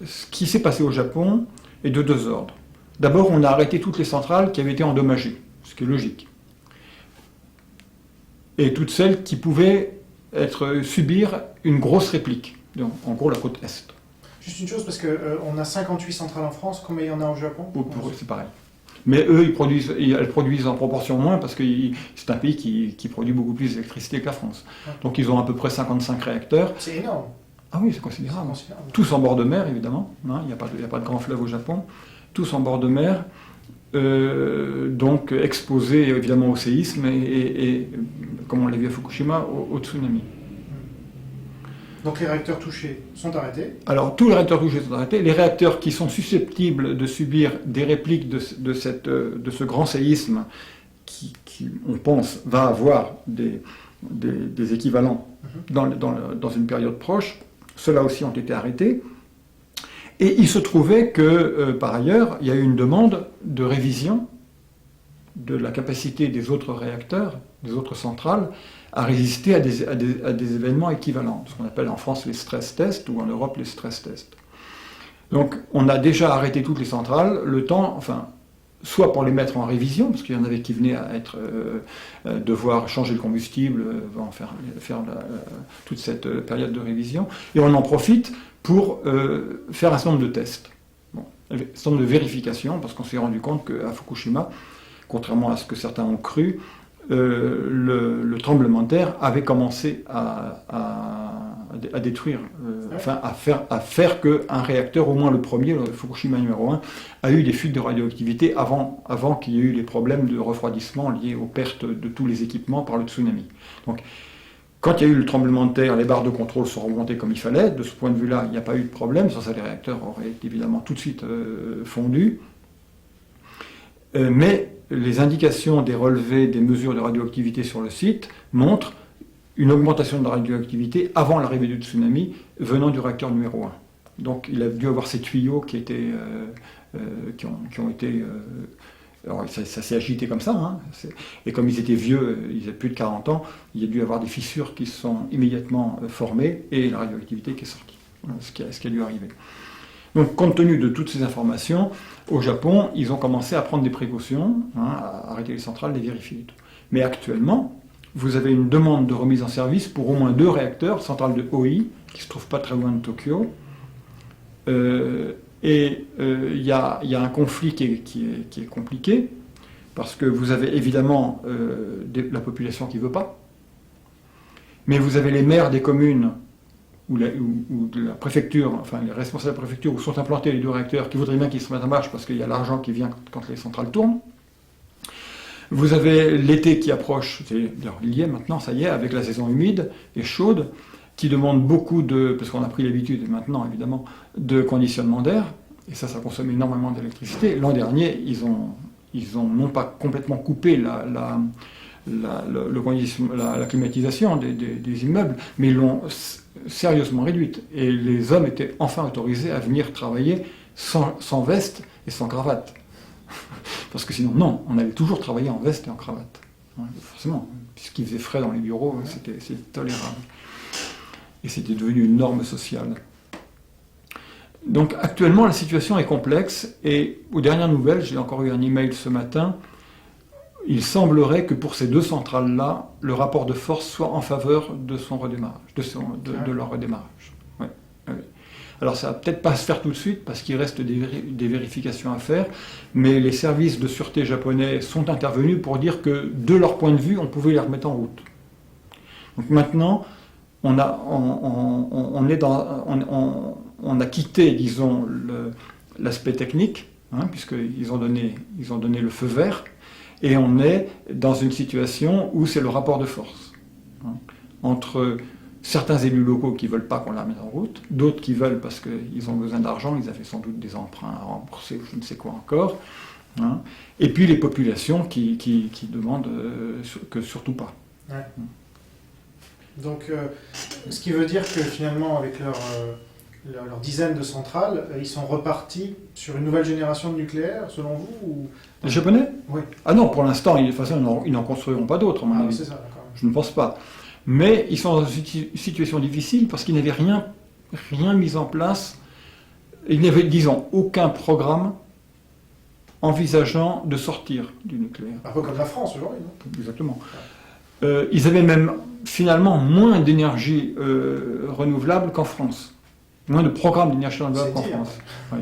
ce qui s'est passé au Japon est de deux ordres. D'abord, on a arrêté toutes les centrales qui avaient été endommagées, ce qui est logique. Et toutes celles qui pouvaient subir une grosse réplique, donc en gros la côte Est. Juste une chose, parce qu'on a 58 centrales en France, combien il y en a au Japon? Pour eux, c'est pareil. Mais eux, elles produisent en proportion moins, parce que c'est un pays qui produit beaucoup plus d'électricité que la France. Ouais. Donc ils ont à peu près 55 réacteurs. C'est énorme. Ah oui, c'est considérable. Tous en bord de mer, évidemment. Il n'y a pas de grand fleuve au Japon. Tous en bord de mer. donc exposés évidemment au séisme et comme on l'a vu à Fukushima, au tsunami. Donc les réacteurs touchés sont arrêtés. Alors tous les réacteurs touchés sont arrêtés. Les réacteurs qui sont susceptibles de subir des répliques de ce grand séisme qui, on pense, va avoir des équivalents dans une période proche, ceux-là aussi ont été arrêtés. Et il se trouvait que, par ailleurs, il y a eu une demande de révision de la capacité des autres réacteurs, des autres centrales, à résister à des événements équivalents, ce qu'on appelle en France les stress tests ou en Europe les stress tests. Donc on a déjà arrêté toutes les centrales, le temps, enfin, soit pour les mettre en révision, parce qu'il y en avait qui venaient à devoir changer le combustible, faire toute cette période de révision, et on en profite pour faire un certain nombre de tests, un certain nombre de vérifications, parce qu'on s'est rendu compte qu'à Fukushima, contrairement à ce que certains ont cru, le tremblement de terre avait commencé à détruire, à faire qu'un réacteur, au moins le premier, le Fukushima numéro 1, a eu des fuites de radioactivité avant qu'il y ait eu les problèmes de refroidissement liés aux pertes de tous les équipements par le tsunami. Donc, quand il y a eu le tremblement de terre, les barres de contrôle sont remontées comme il fallait. De ce point de vue-là, il n'y a pas eu de problème. Sans ça, les réacteurs auraient évidemment tout de suite fondu. Mais les indications des relevés des mesures de radioactivité sur le site montrent une augmentation de radioactivité avant l'arrivée du tsunami venant du réacteur numéro 1. Donc il a dû avoir ces tuyaux qui ont été... alors ça s'est agité comme ça, hein, et comme ils étaient vieux, ils avaient plus de 40 ans, il y a dû avoir des fissures qui se sont immédiatement formées et la radioactivité qui est sortie. Voilà ce qui a dû arriver. Donc, compte tenu de toutes ces informations, au Japon, ils ont commencé à prendre des précautions, à arrêter les centrales, les vérifier et tout. Mais actuellement, vous avez une demande de remise en service pour au moins 2 réacteurs, centrale de Oi, qui ne se trouve pas très loin de Tokyo. Il y a un conflit qui est compliqué, parce que vous avez évidemment la population qui ne veut pas, mais vous avez les maires des communes ou de la préfecture, enfin les responsables de la préfecture où sont implantés les 2 réacteurs qui voudraient bien qu'ils se mettent en marche parce qu'il y a l'argent qui vient quand les centrales tournent. Vous avez l'été qui approche, c'est lié maintenant, ça y est, avec la saison humide et chaude, qui demande beaucoup parce qu'on a pris l'habitude maintenant évidemment, de conditionnement d'air, et ça consomme énormément d'électricité. L'an dernier, ils ont non pas complètement coupé la climatisation des immeubles, mais ils l'ont sérieusement réduite. Et les hommes étaient enfin autorisés à venir travailler sans veste et sans cravate. Parce que sinon, non, on allait toujours travailler en veste et en cravate. Ouais, forcément, puisqu'il faisait frais dans les bureaux, c'était tolérable. Et c'était devenu une norme sociale. Donc actuellement, la situation est complexe, et aux dernières nouvelles, j'ai encore eu un email ce matin, il semblerait que pour ces 2 centrales-là, le rapport de force soit en faveur de son redémarrage, de leur redémarrage. Ouais, ouais. Alors ça ne va peut-être pas se faire tout de suite, parce qu'il reste des vérifications à faire, mais les services de sûreté japonais sont intervenus pour dire que, de leur point de vue, on pouvait les remettre en route. Donc maintenant, on a quitté, disons, l'aspect technique, puisqu'ils ont donné le feu vert, et on est dans une situation où c'est le rapport de force entre certains élus locaux qui ne veulent pas qu'on la mette en route, d'autres qui veulent parce qu'ils ont besoin d'argent, ils avaient sans doute des emprunts à rembourser, je ne sais quoi encore, et puis les populations qui demandent que surtout pas. Ouais. Donc, ce qui veut dire que finalement, avec leur dizaine de centrales, ils sont repartis sur une nouvelle génération de nucléaire, selon vous ou... Les Japonais ? Oui. Ah non, pour l'instant, de toute façon, ils n'en construiront pas d'autres, à mon avis. C'est ça, d'accord. Je ne pense pas. Mais ils sont dans une situation difficile parce qu'ils n'avaient rien mis en place. Ils n'avaient, disons, aucun programme envisageant de sortir du nucléaire. Un peu comme la France aujourd'hui, non ? Exactement. Ils avaient même, finalement, moins d'énergie renouvelable qu'en France. Moins de programmes d'énergie renouvelable qu'en France. Oui.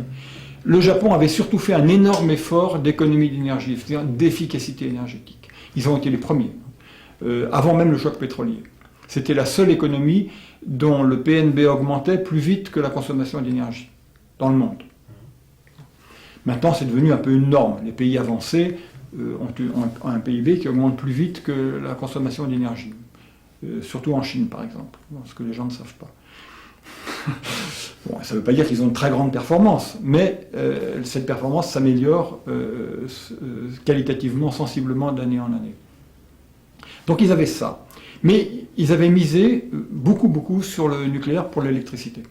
Le Japon avait surtout fait un énorme effort d'économie d'énergie, c'est-à-dire d'efficacité énergétique. Ils ont été les premiers, avant même le choc pétrolier. C'était la seule économie dont le PNB augmentait plus vite que la consommation d'énergie dans le monde. Maintenant, c'est devenu un peu une norme. Les pays avancés ont un PIB qui augmente plus vite que la consommation d'énergie. Surtout en Chine, par exemple, ce que les gens ne savent pas. Bon, ça ne veut pas dire qu'ils ont de très grandes performances, mais cette performance s'améliore qualitativement, sensiblement d'année en année. Donc ils avaient ça. Mais ils avaient misé beaucoup sur le nucléaire pour l'électricité.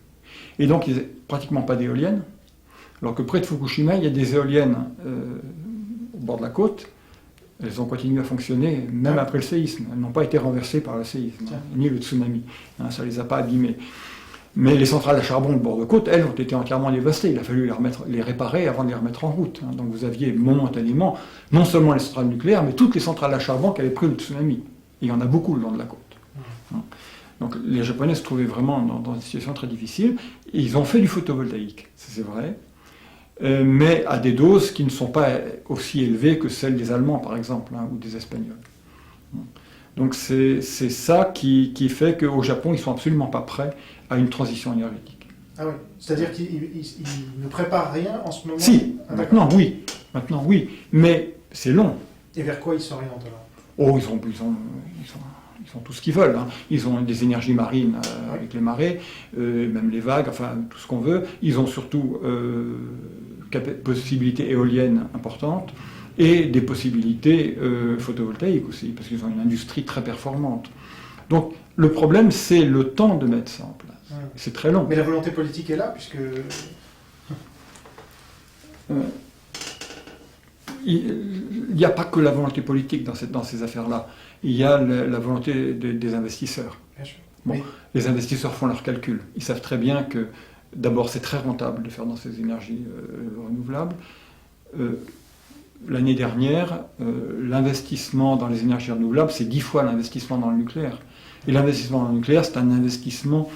Et donc, ils n'avaient pratiquement pas d'éoliennes. Alors que près de Fukushima, il y a des éoliennes au bord de la côte. Elles ont continué à fonctionner même après le séisme. Elles n'ont pas été renversées par le séisme, ni le tsunami. Ça ne les a pas abîmées. Mais les centrales à charbon de bord de côte, elles, ont été entièrement dévastées. Il a fallu les réparer avant de les remettre en route. Donc vous aviez momentanément non seulement les centrales nucléaires, mais toutes les centrales à charbon qui avaient pris le tsunami. Il y en a beaucoup le long de la côte. Donc les Japonais se trouvaient vraiment dans une situation très difficile. Et ils ont fait du photovoltaïque, c'est vrai, mais à des doses qui ne sont pas aussi élevées que celles des Allemands, par exemple, ou des Espagnols. Donc c'est ça qui fait qu'au Japon, ils ne sont absolument pas prêts à une transition énergétique. Ah oui, c'est-à-dire qu'ils ne préparent rien en ce moment? Si, maintenant oui, mais c'est long. Et vers quoi ils s'orientent alors? Oh, ils ont tout ce qu'ils veulent. Ils ont des énergies marines avec les marées, même les vagues, enfin tout ce qu'on veut. Ils ont surtout possibilités éoliennes importantes et des possibilités photovoltaïques aussi, parce qu'ils ont une industrie très performante. Donc le problème, c'est le temps de mettre ça en place. C'est très long. Mais la volonté politique est là, puisque... Il n'y a pas que la volonté politique dans ces affaires-là. Il y a la volonté des investisseurs. Bien sûr. Bon, les investisseurs font leurs calculs. Ils savent très bien que, d'abord, c'est très rentable de faire dans ces énergies renouvelables. L'année dernière, l'investissement dans les énergies renouvelables, c'est 10 fois l'investissement dans le nucléaire. Et l'investissement dans le nucléaire, c'est un investissement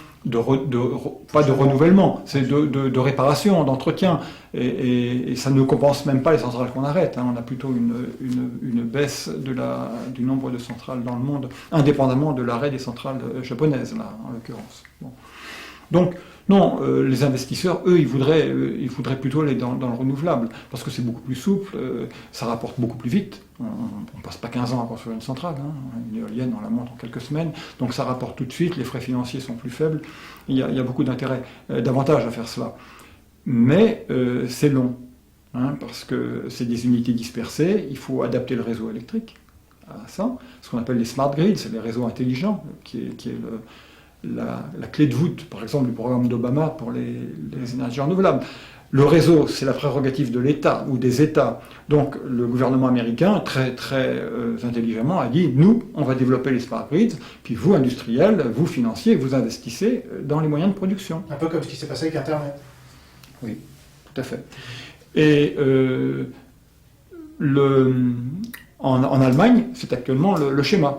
pas de renouvellement, c'est de réparation, d'entretien. Et ça ne compense même pas les centrales qu'on arrête. On a plutôt une baisse du nombre de centrales dans le monde, indépendamment de l'arrêt des centrales japonaises, là, en l'occurrence. Bon. Donc, non, les investisseurs, eux, ils voudraient plutôt aller dans le renouvelable, parce que c'est beaucoup plus souple, ça rapporte beaucoup plus vite. On ne passe pas 15 ans à construire une centrale, une éolienne, on la monte en quelques semaines, donc ça rapporte tout de suite, les frais financiers sont plus faibles, il y a beaucoup d'intérêt, d'avantages à faire cela. Mais c'est long, parce que c'est des unités dispersées, il faut adapter le réseau électrique à ça, ce qu'on appelle les smart grids, c'est les réseaux intelligents, qui est la clé de voûte, par exemple, du programme d'Obama pour les énergies renouvelables. Le réseau, c'est la prérogative de l'État ou des États. Donc, le gouvernement américain, très intelligemment, a dit, nous, on va développer les smart grids, puis vous, industriels, vous, financiers, vous investissez dans les moyens de production. Un peu comme ce qui s'est passé avec Internet. Oui, tout à fait. Et en Allemagne, c'est actuellement le schéma.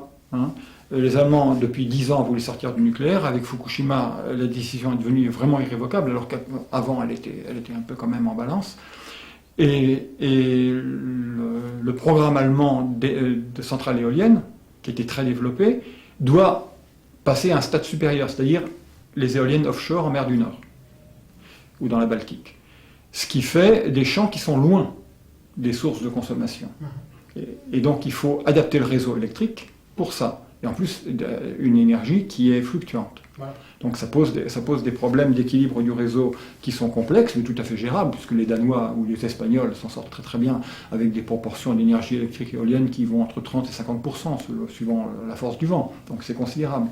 Les Allemands, depuis 10 ans, voulaient sortir du nucléaire. Avec Fukushima, la décision est devenue vraiment irrévocable, alors qu'avant, elle était un peu quand même en balance. Et le programme allemand de centrales éoliennes, qui était très développé, doit passer à un stade supérieur, c'est-à-dire les éoliennes offshore en mer du Nord, ou dans la Baltique. Ce qui fait des champs qui sont loin des sources de consommation. Et donc, il faut adapter le réseau électrique pour ça. Et en plus, une énergie qui est fluctuante. Voilà. Donc ça pose des problèmes d'équilibre du réseau qui sont complexes, mais tout à fait gérables, puisque les Danois ou les Espagnols s'en sortent très bien avec des proportions d'énergie électrique éolienne qui vont entre 30 et 50%, suivant la force du vent. Donc c'est considérable.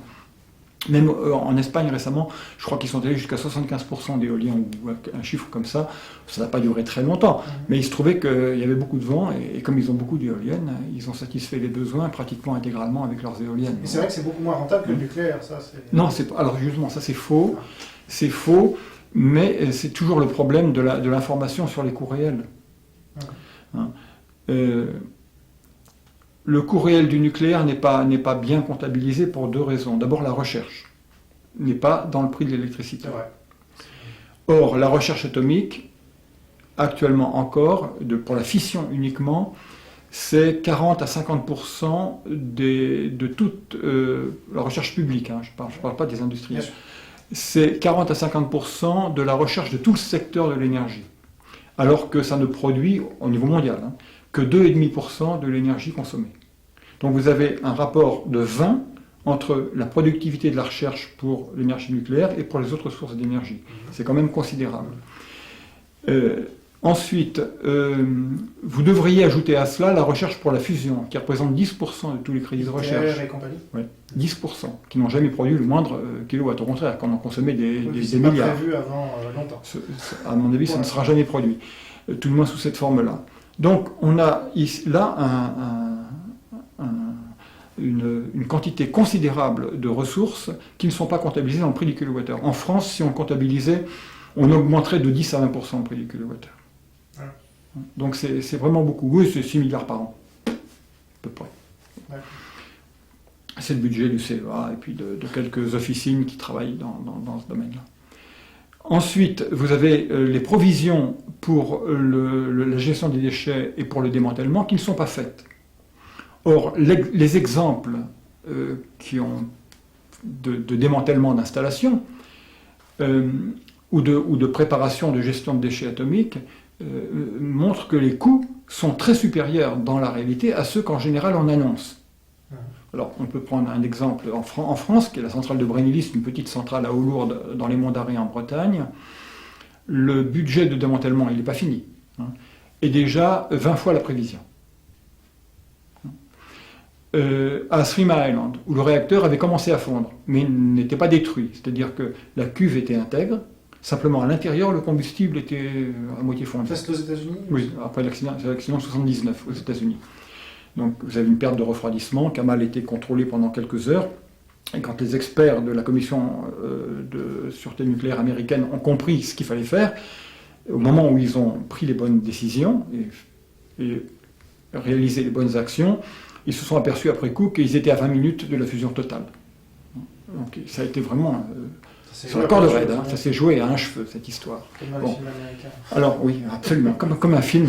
Même en Espagne récemment, je crois qu'ils sont allés jusqu'à 75% d'éolien, ou un chiffre comme ça. Ça n'a pas duré très longtemps, mais il se trouvait qu'il y avait beaucoup de vent, et comme ils ont beaucoup d'éoliennes, ils ont satisfait les besoins pratiquement intégralement avec leurs éoliennes. Et c'est vrai que c'est beaucoup moins rentable que le nucléaire, ça. Non, alors justement, ça c'est faux. C'est faux, mais c'est toujours le problème de l'information sur les coûts réels. Le coût réel du nucléaire n'est pas bien comptabilisé pour 2 raisons. D'abord, la recherche n'est pas dans le prix de l'électricité. Or, la recherche atomique, actuellement encore, pour la fission uniquement, c'est 40 à 50% de toute la recherche publique. Je ne parle pas des industriels. C'est 40 à 50% de la recherche de tout le secteur de l'énergie. alors que ça ne produit, au niveau mondial, que 2,5% de l'énergie consommée. Donc vous avez un rapport de 20 entre la productivité de la recherche pour l'énergie nucléaire et pour les autres sources d'énergie. C'est quand même considérable. Ensuite, vous devriez ajouter à cela la recherche pour la fusion, qui représente 10% de tous les crédits de recherche. Et compagnie. Ouais, 10%, qui n'ont jamais produit le moindre kilowatt. Au contraire, qu'on en consommait des C'est milliards. pas prévu avant longtemps. À mon avis, ça ne sera jamais produit. Tout le moins sous cette forme-là. Donc, on a là une quantité considérable de ressources qui ne sont pas comptabilisées dans le prix du kilowattheure. En France, si on comptabilisait, on augmenterait de 10 à 20% le prix du kilowattheure. Donc c'est vraiment beaucoup. Oui, c'est 6 milliards par an, à peu près. D'accord. C'est le budget du CEA et puis de quelques officines qui travaillent dans ce domaine-là. Ensuite, vous avez les provisions pour la gestion des déchets et pour le démantèlement qui ne sont pas faites. Or, les exemples de démantèlement d'installations ou de préparation de gestion de déchets atomiques montrent que les coûts sont très supérieurs dans la réalité à ceux qu'en général on annonce. Alors, on peut prendre un exemple en France, qui est la centrale de Brennilis, une petite centrale à eau lourde dans les monts d'Arrée en Bretagne. Le budget de démantèlement, il n'est pas fini, est déjà 20 fois la prévision. À Three Mile Island, où le réacteur avait commencé à fondre, mais n'était pas détruit, c'est-à-dire que la cuve était intègre, simplement à l'intérieur, le combustible était à moitié fondu. Ça, c'est aux États-Unis? Oui, après l'accident, c'est l'accident 79 aux États-Unis. Donc vous avez une perte de refroidissement qui a mal été contrôlée pendant quelques heures. Et quand les experts de la commission de sûreté nucléaire américaine ont compris ce qu'il fallait faire, au moment où ils ont pris les bonnes décisions et réalisé les bonnes actions, ils se sont aperçus après coup qu'ils étaient à 20 minutes de la fusion totale. Donc ça a été vraiment sur la corde raide, ça s'est joué à un cheveu cette histoire. Comme dans les films américains. Alors oui, absolument, comme un film.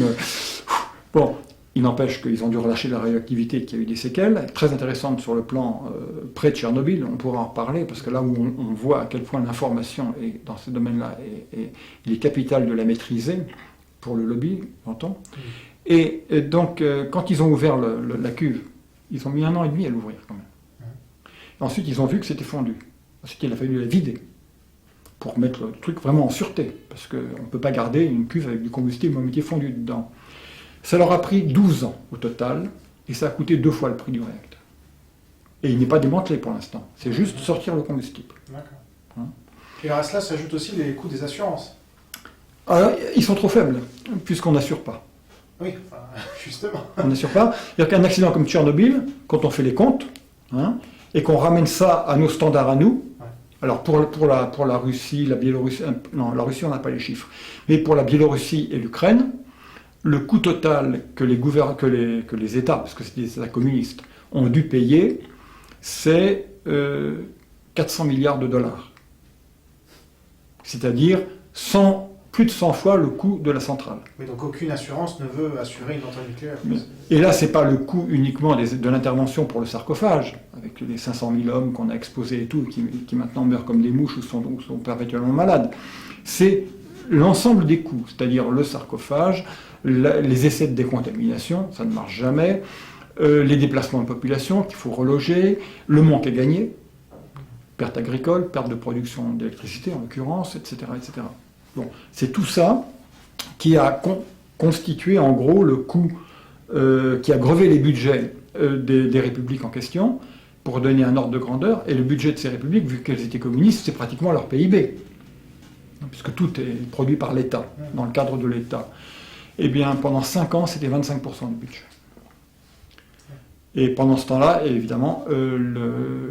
Bon. Il n'empêche qu'ils ont dû relâcher la radioactivité, qu'il y a eu des séquelles, très intéressantes sur le plan pré-Tchernobyl, on pourra en reparler, parce que là où on voit à quel point l'information est, dans ce domaine-là, il est capital de la maîtriser, pour le lobby, j'entends. Et donc, quand ils ont ouvert la cuve, ils ont mis 1 an et demi à l'ouvrir, quand même. Et ensuite, ils ont vu que c'était fondu. Ensuite, il a fallu la vider, pour mettre le truc vraiment en sûreté, parce qu'on ne peut pas garder une cuve avec du combustible à moitié fondu dedans. Ça leur a pris 12 ans au total, et ça a coûté 2 fois le prix du réacteur. Et il n'est pas démantelé pour l'instant, c'est juste sortir le combustible. D'accord. Et à cela s'ajoutent aussi les coûts des assurances. Alors, ils sont trop faibles, puisqu'on n'assure pas. Oui, enfin, justement. On n'assure pas. C'est-à-dire qu'un accident comme Tchernobyl, quand on fait les comptes, et qu'on ramène ça à nos standards à nous, alors pour la Russie, la Biélorussie, non, la Russie on n'a pas les chiffres, mais pour la Biélorussie et l'Ukraine, le coût total que les États, parce que c'est des États communistes, ont dû payer, c'est 400 milliards de dollars. C'est-à-dire plus de 100 fois le coût de la centrale. Mais donc aucune assurance ne veut assurer une centrale nucléaire. Et là, ce n'est pas le coût uniquement de l'intervention pour le sarcophage, avec les 500 000 hommes qu'on a exposés et tout, qui maintenant meurent comme des mouches ou sont perpétuellement malades. C'est l'ensemble des coûts, c'est-à-dire le sarcophage, les essais de décontamination, ça ne marche jamais, les déplacements de population qu'il faut reloger, le manque à gagner, perte agricole, perte de production d'électricité en l'occurrence, etc., etc. Bon, c'est tout ça qui a constitué en gros le coût qui a grevé les budgets des républiques en question, pour donner un ordre de grandeur, et le budget de ces républiques, vu qu'elles étaient communistes, c'est pratiquement leur PIB, puisque tout est produit par l'État, dans le cadre de l'État. Eh bien, pendant 5 ans, c'était 25% du budget. Et pendant ce temps-là, évidemment,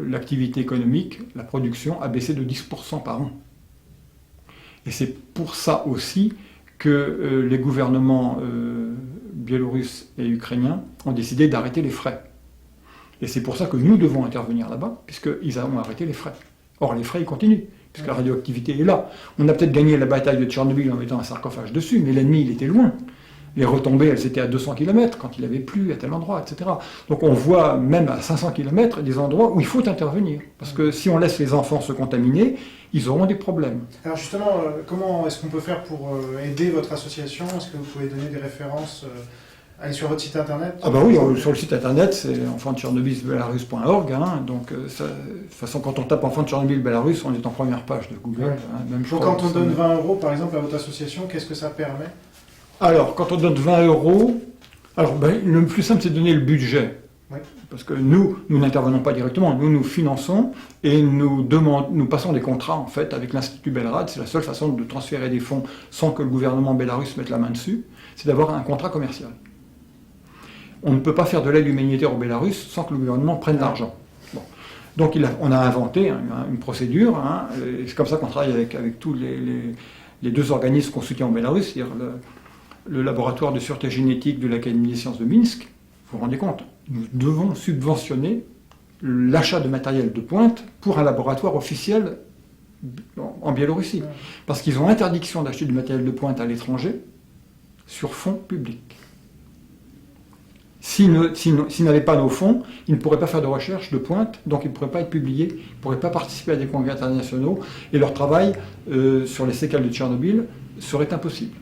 l'activité économique, la production, a baissé de 10% par an. Et c'est pour ça aussi que les gouvernements biélorusses et ukrainiens ont décidé d'arrêter les frais. Et c'est pour ça que nous devons intervenir là-bas, puisqu'ils ont arrêté les frais. Or, les frais, ils continuent, puisque la radioactivité est là. On a peut-être gagné la bataille de Tchernobyl en mettant un sarcophage dessus, mais l'ennemi, il était loin. Les retombées, elles étaient à 200 km quand il avait plu à tel endroit, etc. Donc on voit même à 500 km des endroits où il faut intervenir. Parce que si on laisse les enfants se contaminer, ils auront des problèmes. Alors justement, comment est-ce qu'on peut faire pour aider votre association? Est-ce que vous pouvez donner des références? Allez sur votre site internet? Ah bah oui, sur le site internet, c'est enfantstchernobylbelarus.org. Donc, de toute façon, quand on tape enfant de Tchernobyl Belarus, on est en première page de Google. Ouais. Même Donc quand on donne 20 € par exemple à votre association, qu'est-ce que ça permet? Alors, quand on donne 20 €, le plus simple, c'est de donner le budget. Oui. Parce que nous n'intervenons pas directement, nous finançons et nous passons des contrats en fait avec l'Institut Belrad. C'est la seule façon de transférer des fonds sans que le gouvernement bélarus mette la main dessus, c'est d'avoir un contrat commercial. On ne peut pas faire de l'aide humanitaire au Bélarus sans que le gouvernement prenne l'argent. Bon. Donc on a inventé une procédure, et c'est comme ça qu'on travaille avec tous les deux organismes qu'on soutient au Bélarus, c'est-à-dire le laboratoire de sûreté génétique de l'Académie des sciences de Minsk. Vous vous rendez compte, nous devons subventionner l'achat de matériel de pointe pour un laboratoire officiel en Biélorussie. Parce qu'ils ont interdiction d'acheter du matériel de pointe à l'étranger sur fonds publics. S'ils n'avaient pas nos fonds, ils ne pourraient pas faire de recherche de pointe, donc ils ne pourraient pas être publiés, ils ne pourraient pas participer à des congrès internationaux, et leur travail sur les séquelles de Tchernobyl serait impossible,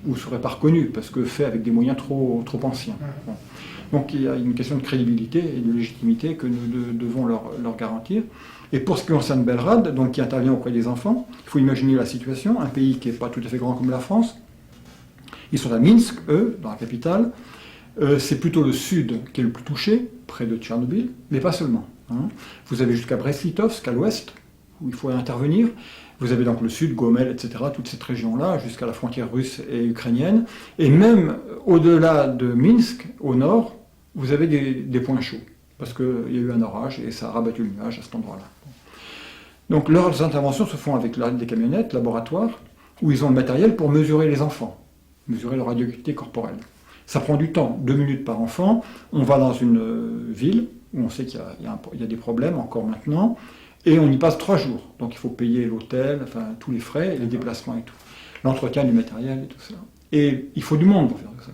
ou ne serait pas reconnu, parce que fait avec des moyens trop anciens. Bon. Donc il y a une question de crédibilité et de légitimité que nous devons leur garantir. Et pour ce qui concerne Belgrade, donc qui intervient auprès des enfants, il faut imaginer la situation, un pays qui n'est pas tout à fait grand comme la France. Ils sont à Minsk, eux, dans la capitale. C'est plutôt le sud qui est le plus touché, près de Tchernobyl, mais pas seulement. Vous avez jusqu'à Brest-Litovsk, à l'ouest, où il faut intervenir. Vous avez donc le sud, Gomel, etc., toute cette région-là, jusqu'à la frontière russe et ukrainienne. Et même au-delà de Minsk, au nord, vous avez des points chauds, parce qu'il y a eu un orage et ça a rabattu le nuage à cet endroit-là. Donc leurs interventions se font avec des camionnettes, laboratoires, où ils ont le matériel pour mesurer les enfants, mesurer leur radioactivité corporelle. Ça prend du temps, 2 minutes par enfant. On va dans une ville où on sait qu'il y a des problèmes encore maintenant, et on y passe 3 jours. Donc il faut payer l'hôtel, enfin tous les frais, les déplacements et tout. L'entretien du matériel et tout ça. Et il faut du monde pour faire tout ça.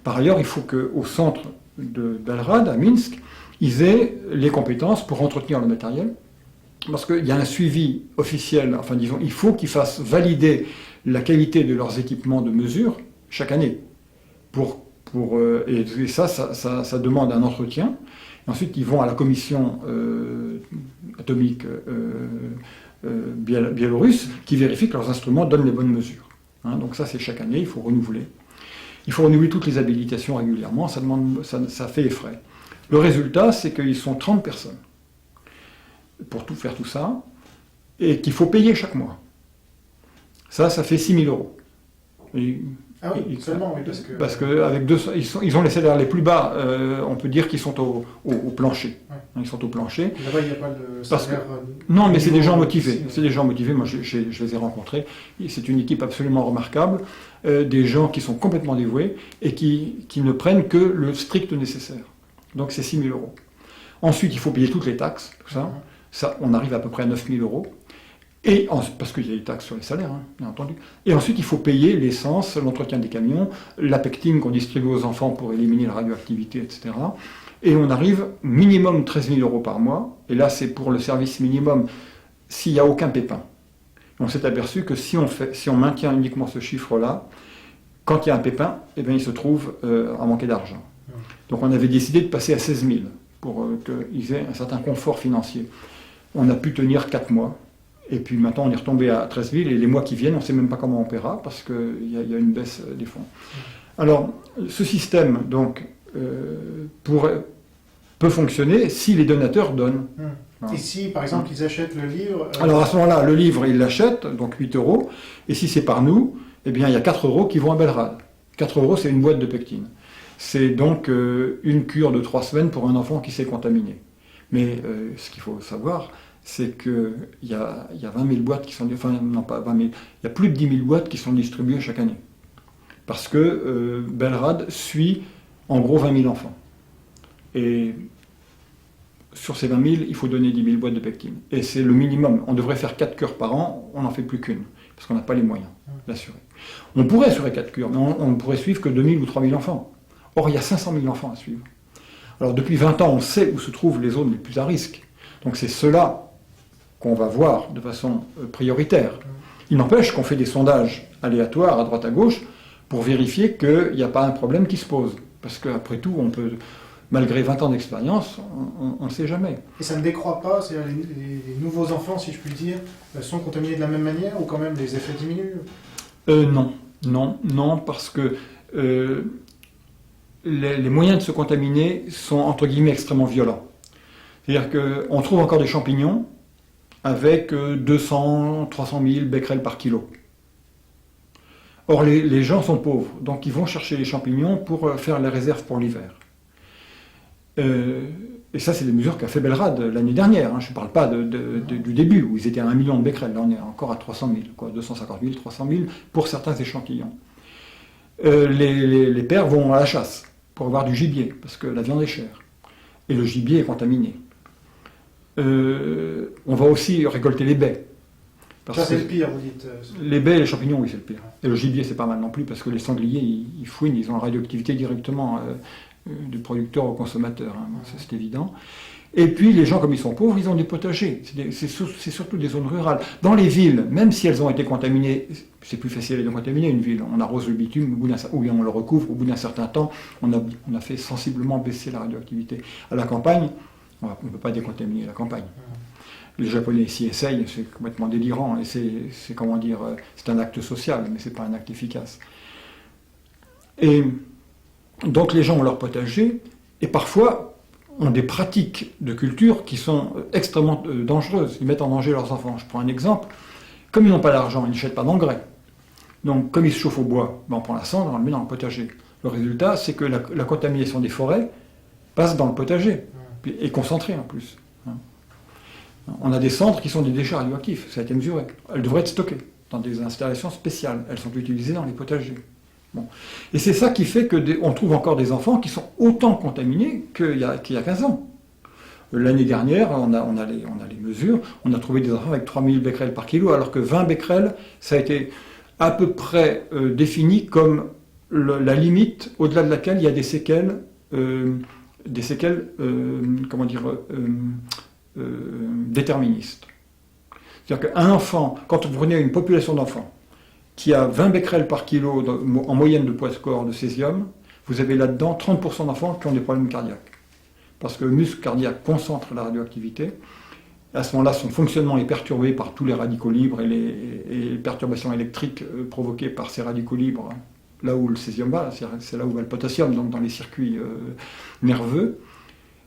Par ailleurs, il faut qu'au centre de Belgrade, à Minsk, ils aient les compétences pour entretenir le matériel, parce qu'il y a un suivi officiel, enfin disons, il faut qu'ils fassent valider la qualité de leurs équipements de mesure chaque année. Et ça demande un entretien. Et ensuite, ils vont à la commission atomique biélorusse qui vérifie que leurs instruments donnent les bonnes mesures. Donc ça, c'est chaque année, il faut renouveler. Il faut renouveler toutes les habilitations régulièrement, ça fait effray. Le résultat, c'est qu'ils sont 30 personnes pour faire tout ça, et qu'il faut payer chaque mois. Ça fait 6 000 €. Ah oui, seulement, oui, parce que avec ils ont les salaires les plus bas, on peut dire qu'ils sont au plancher. Ouais. Ils sont au plancher. Là-bas, il n'y a pas de salaire. Non, mais c'est des gens motivés. C'est des gens motivés, moi je les ai rencontrés. C'est une équipe absolument remarquable, des gens qui sont complètement dévoués et qui ne prennent que le strict nécessaire. Donc c'est 6 000 €. Ensuite, il faut payer toutes les taxes, tout ça. Ça, on arrive à peu près à 9 000 €. Parce qu'il y a des taxes sur les salaires, bien entendu. Et ensuite, il faut payer l'essence, l'entretien des camions, la pectine qu'on distribue aux enfants pour éliminer la radioactivité, etc. Et on arrive minimum 13 000 € par mois. Et là, c'est pour le service minimum s'il n'y a aucun pépin. On s'est aperçu que si on maintient uniquement ce chiffre-là, quand il y a un pépin, eh bien, il se trouve à manquer d'argent. Donc on avait décidé de passer à 16 000 pour qu'ils aient un certain confort financier. On a pu tenir 4 mois. Et puis maintenant, on est retombé à 13 000, et les mois qui viennent, on ne sait même pas comment on paiera, parce qu'il y a une baisse des fonds. Alors, ce système, donc, peut fonctionner si les donateurs donnent. Et si, par exemple, ils achètent le livre... Alors, à ce moment-là, le livre, ils l'achètent, donc 8 €, et si c'est par nous, eh bien, il y a 4 € qui vont à Belgrade. 4 €, c'est une boîte de pectine. C'est donc une cure de 3 semaines pour un enfant qui s'est contaminé. Mais ce qu'il faut savoir, c'est qu'il y a 20 000 boîtes qui sont... Enfin, non, pas 20 000. Il y a plus de 10 000 boîtes qui sont distribuées chaque année. Parce que Belgrade suit, en gros, 20 000 enfants. Et sur ces 20 000, il faut donner 10 000 boîtes de pectine. Et c'est le minimum. On devrait faire 4 cures par an, on n'en fait plus qu'une. Parce qu'on n'a pas les moyens d'assurer. On pourrait sur les 4 cures, mais on ne pourrait suivre que 2000 ou 3000 enfants. Or, il y a 500 000 enfants à suivre. Alors, depuis 20 ans, on sait où se trouvent les zones les plus à risque. Donc, c'est cela qu'on va voir de façon prioritaire. Il n'empêche qu'on fait des sondages aléatoires à droite à gauche pour vérifier qu'il n'y a pas un problème qui se pose. Parce qu'après tout, on peut, malgré 20 ans d'expérience, on ne sait jamais. Et ça ne décroît pas, c'est-à-dire les nouveaux enfants, si je puis dire, sont contaminés de la même manière ou quand même les effets diminuent? Non, parce que les moyens de se contaminer sont entre guillemets extrêmement violents. C'est-à-dire qu'on trouve encore des champignons avec 200, 300 000 becquerels par kilo. Or, les gens sont pauvres, donc ils vont chercher les champignons pour faire les réserves pour l'hiver. Et ça, c'est des mesures qu'a fait Belrad l'année dernière. Je ne parle pas du début, où ils étaient à 1 million de becquerels. Là, on est encore à 300 000, 250 000, 300 000 pour certains échantillons. Les pères vont à la chasse pour avoir du gibier, parce que la viande est chère. Et le gibier est contaminé. On va aussi récolter les baies. Ça, c'est le pire, vous dites. Les baies et les champignons, oui, c'est le pire. Et le gibier, c'est pas mal non plus, parce que les sangliers, ils fouinent, ils ont la radioactivité directement du producteur au consommateur, ça c'est évident. Et puis, les gens, comme ils sont pauvres, ils ont des potagers. C'est surtout des zones rurales. Dans les villes, même si elles ont été contaminées, c'est plus facile de contaminer une ville. On arrose le bitume, ou on le recouvre, au bout d'un certain temps, on a fait sensiblement baisser la radioactivité. À la campagne, on ne peut pas décontaminer la campagne. Les Japonais ici essayent, c'est complètement délirant, et c'est comment dire, c'est un acte social, mais c'est pas un acte efficace. Et donc les gens ont leur potager, et parfois ont des pratiques de culture qui sont extrêmement dangereuses. Ils mettent en danger leurs enfants. Je prends un exemple. Comme ils n'ont pas d'argent, ils n'achètent pas d'engrais. Donc comme ils se chauffent au bois, on prend la cendre, on le met dans le potager. Le résultat, c'est que la contamination des forêts passe dans le potager, et concentrée en plus. On a des cendres qui sont des déchets radioactifs, ça a été mesuré. Elles devraient être stockées dans des installations spéciales. Elles sont utilisées dans les potagers. Bon. Et c'est ça qui fait qu'on trouve encore des enfants qui sont autant contaminés qu'il y a 15 ans. L'année dernière, on a les mesures, on a trouvé des enfants avec 3000 becquerels par kilo, alors que 20 becquerels, ça a été à peu près défini comme la limite au-delà de laquelle il y a des séquelles déterministes. C'est-à-dire qu'un enfant, quand vous prenez une population d'enfants qui a 20 becquerels par kilo en moyenne de poids de corps de césium, vous avez là-dedans 30% d'enfants qui ont des problèmes cardiaques. Parce que le muscle cardiaque concentre la radioactivité. À ce moment-là, son fonctionnement est perturbé par tous les radicaux libres et les perturbations électriques provoquées par ces radicaux libres, là où le césium va, c'est là où va le potassium, donc dans les circuits nerveux.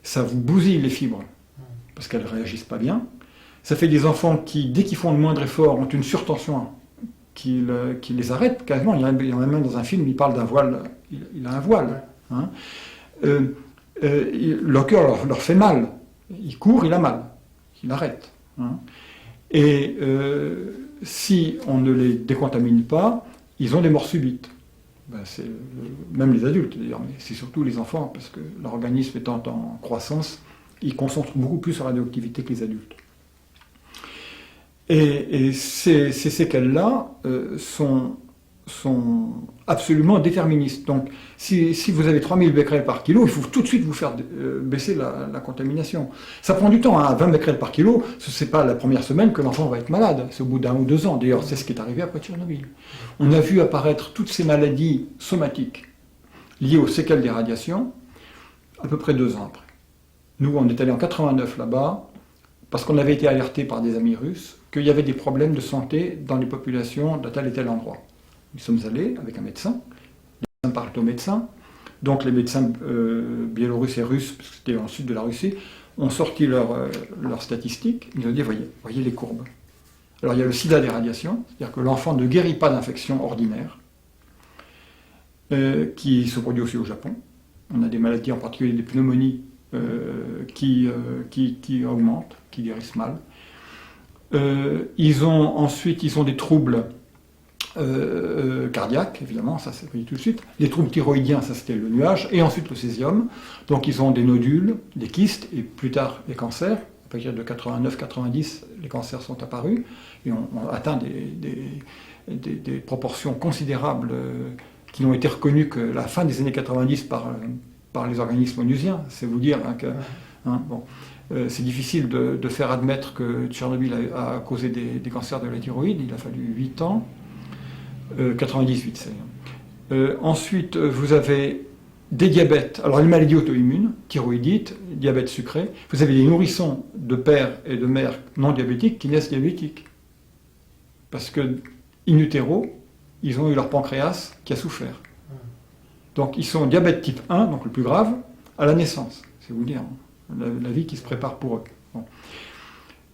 Ça vous bousille les fibres, parce qu'elles ne réagissent pas bien. Ça fait des enfants qui, dès qu'ils font le moindre effort, ont une surtension qui les arrête quasiment. Il y en a même dans un film, il parle d'un voile, il a un voile. Le cœur leur fait mal. Il court, il a mal. Il arrête. Et si on ne les décontamine pas, ils ont des morts subites. Même les adultes d'ailleurs, mais c'est surtout les enfants, parce que leur organisme étant en croissance, ils concentrent beaucoup plus la radioactivité que les adultes. Et ces séquelles-là sont absolument déterministes. Donc, si vous avez 3000 becquerels par kilo, il faut tout de suite vous faire baisser la contamination. Ça prend du temps, 20 becquerels par kilo, ce n'est pas la première semaine que l'enfant va être malade, c'est au bout d'1 ou 2 ans. D'ailleurs, c'est ce qui est arrivé après Tchernobyl. On a vu apparaître toutes ces maladies somatiques liées aux séquelles des radiations à peu près 2 ans après. Nous, on est allé en 89 là-bas, parce qu'on avait été alertés par des amis russes qu'il y avait des problèmes de santé dans les populations de tel et tel endroit. Nous sommes allés avec un médecin, les médecins parlent aux médecins, donc les médecins biélorusses et russes, parce que c'était en sud de la Russie, ont sorti leurs statistiques, ils ont dit, voyez les courbes. Alors il y a le sida des radiations, c'est-à-dire que l'enfant ne guérit pas d'infection ordinaire, qui se produit aussi au Japon. On a des maladies, en particulier des pneumonies, qui augmentent, qui guérissent mal. Ils ont des troubles cardiaques, évidemment, ça c'est pris tout de suite. Les troubles thyroïdiens, ça c'était le nuage, et ensuite le césium. Donc ils ont des nodules, des kystes, et plus tard les cancers. À partir de 89-90, les cancers sont apparus, et on atteint des proportions considérables qui n'ont été reconnues que la fin des années 90 par les organismes onusiens. C'est vous dire que c'est difficile de faire admettre que Tchernobyl a causé des cancers de la thyroïde. Il a fallu 8 ans. 98, c'est. Ensuite, vous avez des diabètes. Alors, les maladies auto-immunes, thyroïdite, diabète sucré. Vous avez des nourrissons de père et de mère non diabétiques qui naissent diabétiques. Parce que, in utero, ils ont eu leur pancréas qui a souffert. Donc, ils sont diabète type 1, donc le plus grave, à la naissance. C'est vous dire, la vie qui se prépare pour eux. Bon.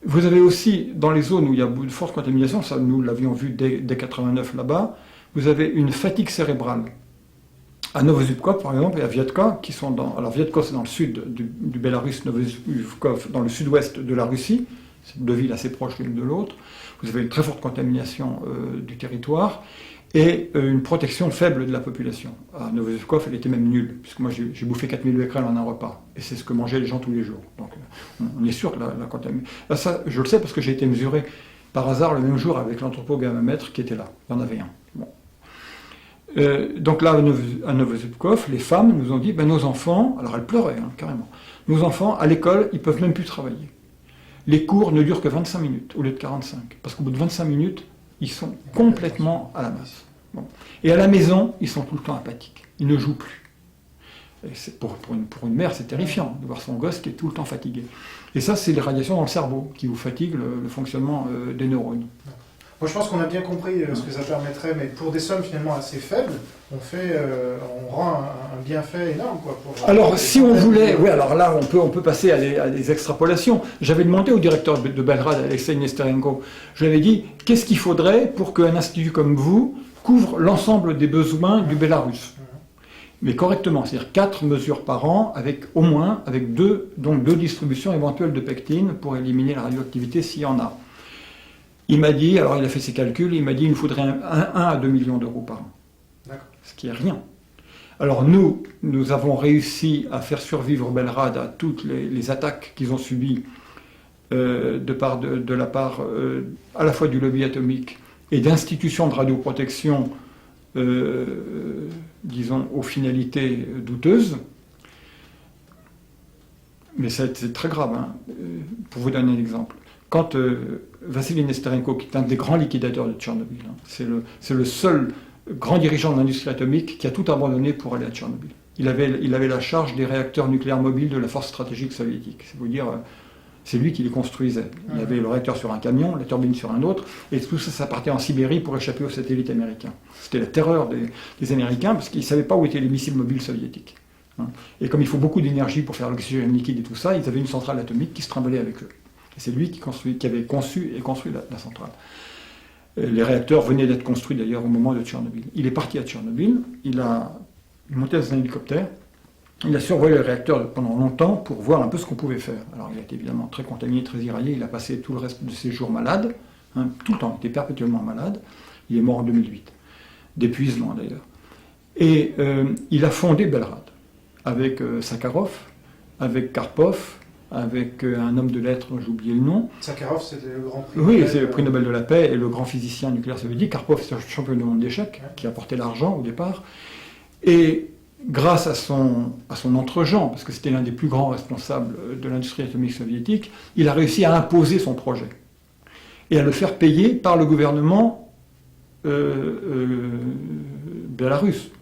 Vous avez aussi, dans les zones où il y a de fortes contaminations, ça nous l'avions vu dès 89 là-bas, vous avez une fatigue cérébrale. À Novozubkov, par exemple, et à Vietka, qui sont dans... Alors Vietka, c'est dans le sud du Bélarus, Novozubkov, dans le sud-ouest de la Russie. C'est deux villes assez proches l'une de l'autre. Vous avez une très forte contamination du territoire et une protection faible de la population. À Novozubkov, elle était même nulle, puisque moi j'ai bouffé 4000 becquerels en un repas. Et c'est ce que mangeaient les gens tous les jours. Donc on est sûr que la contamination... Ça, je le sais parce que j'ai été mesuré par hasard le même jour avec l'anthropogamomètre qui était là. Il y en avait un. Bon. Donc là, à Novozubkov, les femmes nous ont dit, nos enfants, alors elles pleuraient carrément, nos enfants, à l'école, ils ne peuvent même plus travailler. Les cours ne durent que 25 minutes au lieu de 45, parce qu'au bout de 25 minutes, ils sont complètement à la masse. Bon. Et à la maison, ils sont tout le temps apathiques, ils ne jouent plus. Et pour une mère, c'est terrifiant de voir son gosse qui est tout le temps fatigué. Et ça, c'est les radiations dans le cerveau qui vous fatiguent le fonctionnement des neurones. Moi, je pense qu'on a bien compris ce que ça permettrait, mais pour des sommes finalement assez faibles, on rend un bienfait énorme, quoi. Alors, si on voulait, oui, alors là, on peut passer à des extrapolations. J'avais demandé au directeur de Belgrade, Alexei Nesterenko, je lui avais dit, qu'est-ce qu'il faudrait pour qu'un institut comme vous couvre l'ensemble des besoins du Bélarus, mais correctement, c'est-à-dire 4 mesures par an, avec deux distributions éventuelles de pectine pour éliminer la radioactivité s'il y en a. Il m'a dit, alors il a fait ses calculs, il m'a dit qu'il nous faudrait 1 à 2 millions d'euros par an. D'accord. Ce qui est rien. Alors nous avons réussi à faire survivre Belgrade à toutes les attaques qu'ils ont subies de la part à la fois du lobby atomique et d'institutions de radioprotection, disons, aux finalités douteuses. Mais c'est très grave, pour vous donner un exemple. Quand Vassili Nesterenko, qui est un des grands liquidateurs de Tchernobyl, c'est le seul grand dirigeant de l'industrie atomique qui a tout abandonné pour aller à Tchernobyl. Il avait la charge des réacteurs nucléaires mobiles de la force stratégique soviétique. C'est vous dire, c'est lui qui les construisait. Il y avait le réacteur sur un camion, la turbine sur un autre, et tout ça, ça partait en Sibérie pour échapper aux satellites américains. C'était la terreur des Américains, parce qu'ils ne savaient pas où étaient les missiles mobiles soviétiques. Et comme il faut beaucoup d'énergie pour faire l'oxygène liquide et tout ça, ils avaient une centrale atomique qui se trimballait avec eux. Et c'est lui qui avait conçu la centrale. Les réacteurs venaient d'être construits d'ailleurs au moment de Tchernobyl. Il est parti à Tchernobyl, il monté dans un hélicoptère, il a survolé les réacteurs pendant longtemps pour voir un peu ce qu'on pouvait faire. Alors il a été évidemment très contaminé, très irradié, il a passé tout le reste de ses jours malade, tout le temps, il était perpétuellement malade, il est mort en 2008, d'épuisement d'ailleurs. Et il a fondé Belgrade, avec Sakharov, avec Karpov, avec un homme de lettres, j'ai oublié le nom. Sakharov, c'était le grand prix. Oui, c'est le prix Nobel de la paix et le grand physicien nucléaire soviétique. Karpov, c'est un champion du monde d'échecs, qui a porté l'argent au départ. Et grâce à son entre-gens, parce que c'était l'un des plus grands responsables de l'industrie atomique soviétique, il a réussi à imposer son projet et à le faire payer par le gouvernement bélarusse.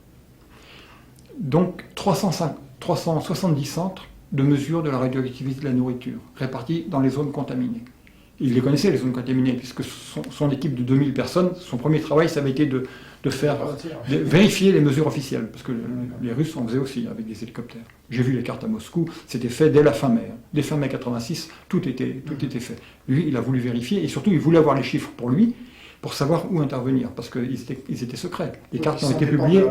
Donc 370 centres de mesure de la radioactivité de la nourriture, répartis dans les zones contaminées. Il les connaissait, les zones contaminées, puisque son équipe de 2000 personnes, son premier travail, ça avait été de vérifier les mesures officielles, parce que les Russes en faisaient aussi avec des hélicoptères. J'ai vu les cartes à Moscou, c'était fait dès la fin mai. Dès fin mai 86, tout était fait. Lui, il a voulu vérifier, et surtout, il voulait avoir les chiffres pour lui, pour savoir où intervenir, parce qu'ils étaient secrets. Les cartes ont été publiées...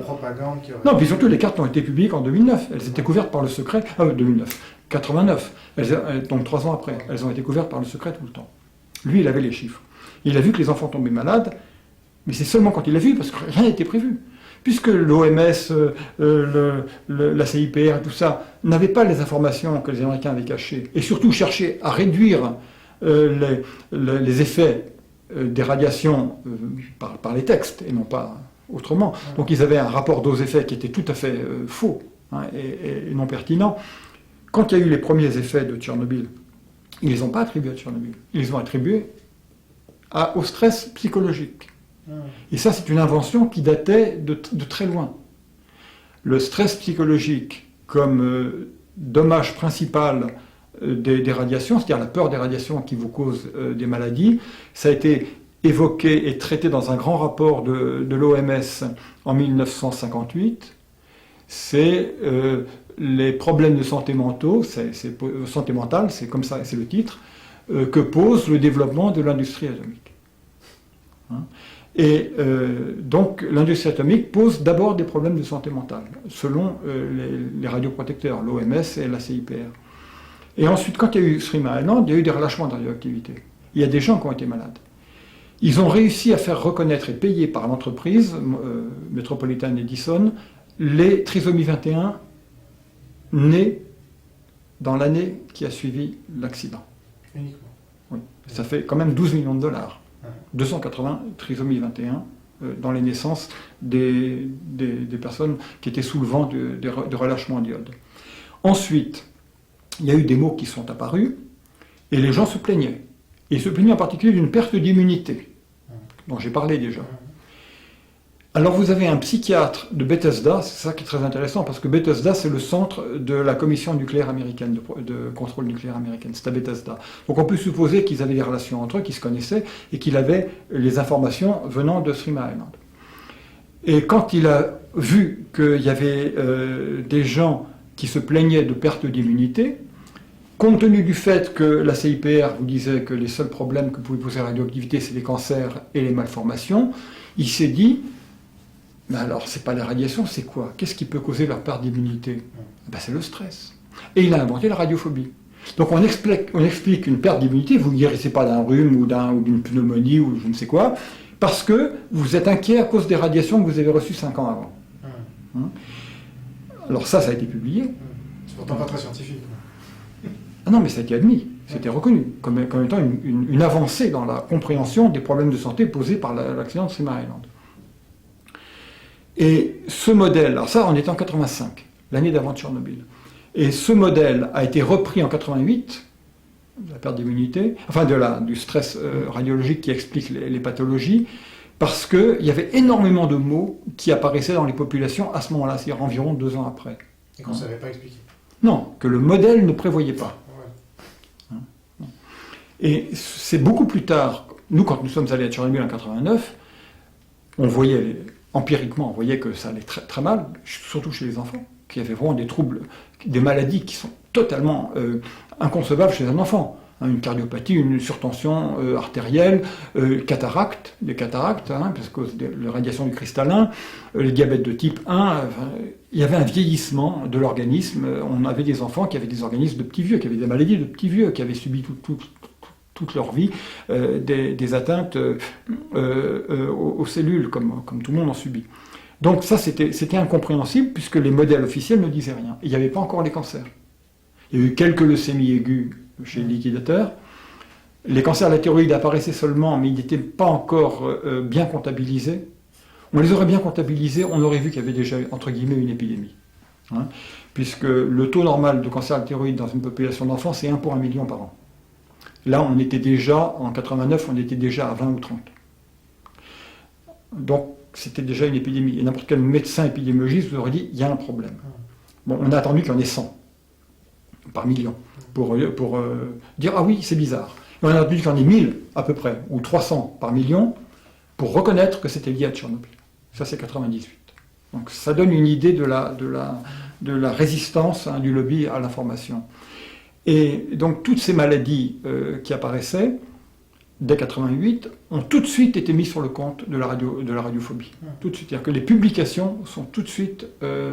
Non, puis surtout, les cartes ont été publiées qu'en 2009. Elles étaient couvertes par le secret... 89. Donc 3 ans après. Elles ont été couvertes par le secret tout le temps. Lui, il avait les chiffres. Il a vu que les enfants tombaient malades, mais c'est seulement quand il l'a vu, parce que rien n'était prévu. Puisque l'OMS, la CIPR, tout ça, n'avaient pas les informations que les Américains avaient cachées, et surtout cherchaient à réduire les effets des radiations par les textes et non pas autrement. Donc ils avaient un rapport dose-effet qui était tout à fait faux, hein, et non pertinent. Quand il y a eu les premiers effets de Tchernobyl, ils ne les ont pas attribués à Tchernobyl, ils les ont attribués au stress psychologique. Et ça, c'est une invention qui datait de très loin. Le stress psychologique comme dommage principal des radiations, c'est-à-dire la peur des radiations qui vous causent des maladies, ça a été évoqué et traité dans un grand rapport de l'OMS en 1958. C'est les problèmes de santé mentale, c'est comme ça, c'est le titre, que pose le développement de l'industrie atomique. Hein? Et donc l'industrie atomique pose d'abord des problèmes de santé mentale, selon les radioprotecteurs, l'OMS et la CIPR. Et ensuite, quand il y a eu Three Mile Island, il y a eu des relâchements de radioactivité. Il y a des gens qui ont été malades. Ils ont réussi à faire reconnaître et payer par l'entreprise Metropolitan Edison les trisomies 21 nés dans l'année qui a suivi l'accident. Uniquement. Oui. Ça fait quand même 12 millions de dollars. 280 trisomies 21 dans les naissances des personnes qui étaient sous le vent de relâchement d'iode. Ensuite, il y a eu des mots qui sont apparus et les gens se plaignaient. Et ils se plaignaient en particulier d'une perte d'immunité, dont j'ai parlé déjà. Alors vous avez un psychiatre de Bethesda, c'est ça qui est très intéressant, parce que Bethesda c'est le centre de la commission nucléaire américaine, de contrôle nucléaire américaine, c'est à Bethesda. Donc on peut supposer qu'ils avaient des relations entre eux, qu'ils se connaissaient, et qu'il avait les informations venant de Three Mile Island. Et quand il a vu qu'il y avait des gens qui se plaignaient de perte d'immunité, compte tenu du fait que la CIPR vous disait que les seuls problèmes que pouvait poser la radioactivité, c'est les cancers et les malformations, il s'est dit, mais alors c'est pas la radiation, c'est quoi? Qu'est-ce qui peut causer leur perte d'immunité? Ben, c'est le stress. Et il a inventé la radiophobie. Donc on explique une perte d'immunité, vous ne guérissez pas d'un rhume ou d'une pneumonie ou je ne sais quoi, parce que vous êtes inquiet à cause des radiations que vous avez reçues 5 ans avant. Alors ça a été publié. C'est pourtant pas très scientifique. Ah non, mais ça a été admis, c'était reconnu comme étant une avancée dans la compréhension des problèmes de santé posés par l'accident de Three Mile Island. Et ce modèle, alors ça on est en 85, l'année d'avant Tchernobyl, et ce modèle a été repris en 88, la perte d'immunité, enfin du stress radiologique qui explique les pathologies, parce qu'il y avait énormément de mots qui apparaissaient dans les populations à ce moment-là, c'est-à-dire environ 2 ans après. Et qu'on ne savait pas expliquer. Non, que le modèle ne prévoyait pas. Et c'est beaucoup plus tard, nous quand nous sommes allés à Tchernobyl en 89, on voyait, empiriquement, on voyait que ça allait très, très mal, surtout chez les enfants, qui avaient vraiment des troubles, des maladies qui sont totalement inconcevables chez un enfant. Une cardiopathie, une surtension artérielle, des cataractes, parce que la radiation du cristallin, le diabète de type 1, il y avait un vieillissement de l'organisme. On avait des enfants qui avaient des organismes de petits vieux, qui avaient des maladies de petits vieux, qui avaient subi toute leur vie des atteintes aux cellules, comme tout le monde en subit. Donc ça, c'était incompréhensible, puisque les modèles officiels ne disaient rien. Il n'y avait pas encore les cancers. Il y a eu quelques leucémies aiguës chez les liquidateurs. Les cancers de la thyroïde apparaissaient seulement, mais ils n'étaient pas encore bien comptabilisés. On les aurait bien comptabilisés, on aurait vu qu'il y avait déjà, entre guillemets, une épidémie. Puisque le taux normal de cancer de la thyroïde dans une population d'enfants, c'est 1 pour 1 million par an. Là, on était déjà, en 89, on était déjà à 20 ou 30. Donc, c'était déjà une épidémie. Et n'importe quel médecin épidémiologiste vous aurait dit, il y a un problème. Bon, on a attendu qu'il y en ait 100 par million pour dire, ah oui, c'est bizarre. Et on a attendu qu'il y en ait 1000 à peu près, ou 300 par million, pour reconnaître que c'était lié à Tchernobyl. Ça, c'est 98. Donc, ça donne une idée de la résistance du lobby à l'information. Et donc toutes ces maladies qui apparaissaient dès 88 ont tout de suite été mises sur le compte de la radiophobie. Tout de suite. C'est-à-dire que les publications sont tout de suite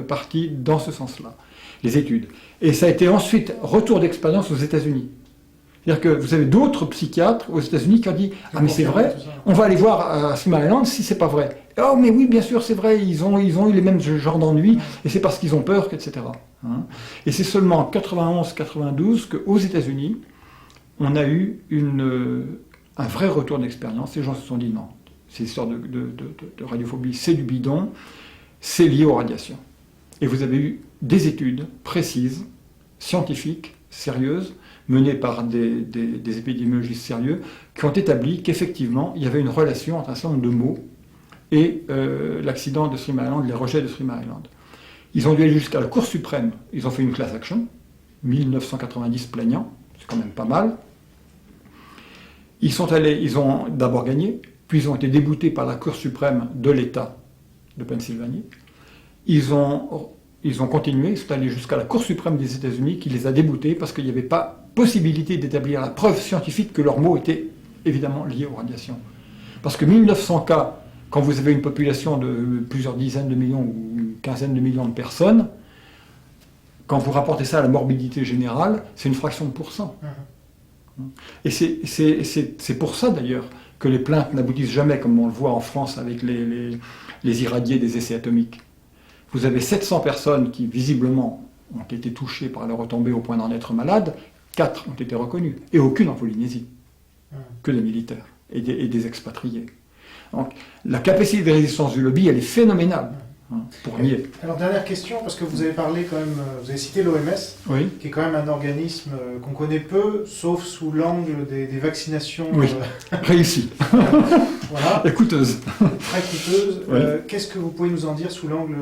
parties dans ce sens-là, les études. Et ça a été ensuite retour d'expérience aux États-Unis. C'est-à-dire que vous avez d'autres psychiatres aux États-Unis qui ont dit « Ah mais c'est vrai, on va aller voir à Three Mile Island si c'est pas vrai. » « Oh mais oui, bien sûr, c'est vrai, ils ont eu les mêmes genres d'ennuis, et c'est parce qu'ils ont peur, etc. » Et c'est seulement en 91-92 qu'aux États-Unis, on a eu un vrai retour d'expérience. Les gens se sont dit non, ces histoires de radiophobie, c'est du bidon, c'est lié aux radiations. Et vous avez eu des études précises, scientifiques, sérieuses, menées par des épidémiologistes sérieux, qui ont établi qu'effectivement, il y avait une relation entre un certain nombre de mots et l'accident de Three Mile Island, les rejets de Three Mile Island. Ils ont dû aller jusqu'à la Cour suprême, ils ont fait une class action, 1990 plaignants, c'est quand même pas mal. Ils ont d'abord gagné, puis ils ont été déboutés par la Cour suprême de l'État de Pennsylvanie. Ils ont continué, ils sont allés jusqu'à la Cour suprême des États-Unis qui les a déboutés parce qu'il n'y avait pas possibilité d'établir la preuve scientifique que leurs mots étaient évidemment liés aux radiations. Parce que 1900 cas, quand vous avez une population de plusieurs dizaines de millions ou une quinzaine de millions de personnes, quand vous rapportez ça à la morbidité générale, c'est une fraction de pourcent. Et c'est pour ça d'ailleurs que les plaintes n'aboutissent jamais, comme on le voit en France avec les irradiés des essais atomiques. Vous avez 700 personnes qui visiblement ont été touchées par la retombée au point d'en être malades, 4 ont été reconnues, et aucune en Polynésie, que des militaires et des expatriés. Donc la capacité de résistance du lobby, elle est phénoménale. Pour nier. Alors dernière question, parce que vous avez parlé quand même, vous avez cité l'OMS, oui. Qui est quand même un organisme qu'on connaît peu, sauf sous l'angle des vaccinations. Oui, réussi. Voilà. Et coûteuse. Très coûteuse. Oui. Qu'est-ce que vous pouvez nous en dire sous l'angle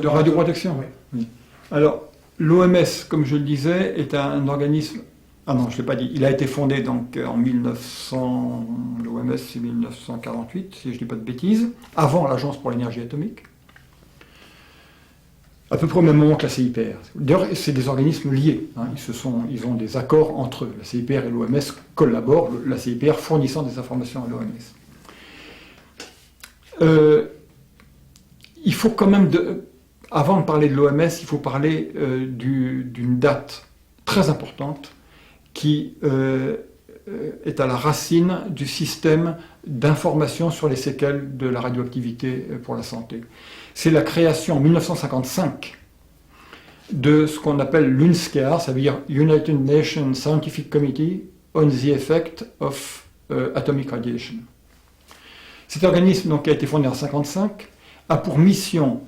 de radioprotection? Oui. Oui. Alors, l'OMS, comme je le disais, est un organisme... Ah non, je ne l'ai pas dit. Il a été fondé donc en 1900... L'OMS, c'est 1948, si je ne dis pas de bêtises, avant l'Agence pour l'énergie atomique. À peu près au même moment que la CIPR. D'ailleurs, c'est des organismes liés. Hein. Ils ont des accords entre eux. La CIPR et l'OMS collaborent, la CIPR fournissant des informations à l'OMS. Il faut quand même, avant de parler de l'OMS, il faut parler d'une date très importante qui est à la racine du système d'information sur les séquelles de la radioactivité pour la santé. C'est la création en 1955 de ce qu'on appelle l'UNSCAR, ça veut dire United Nations Scientific Committee on the Effect of Atomic Radiation. Cet organisme, donc, qui a été fondé en 1955, a pour mission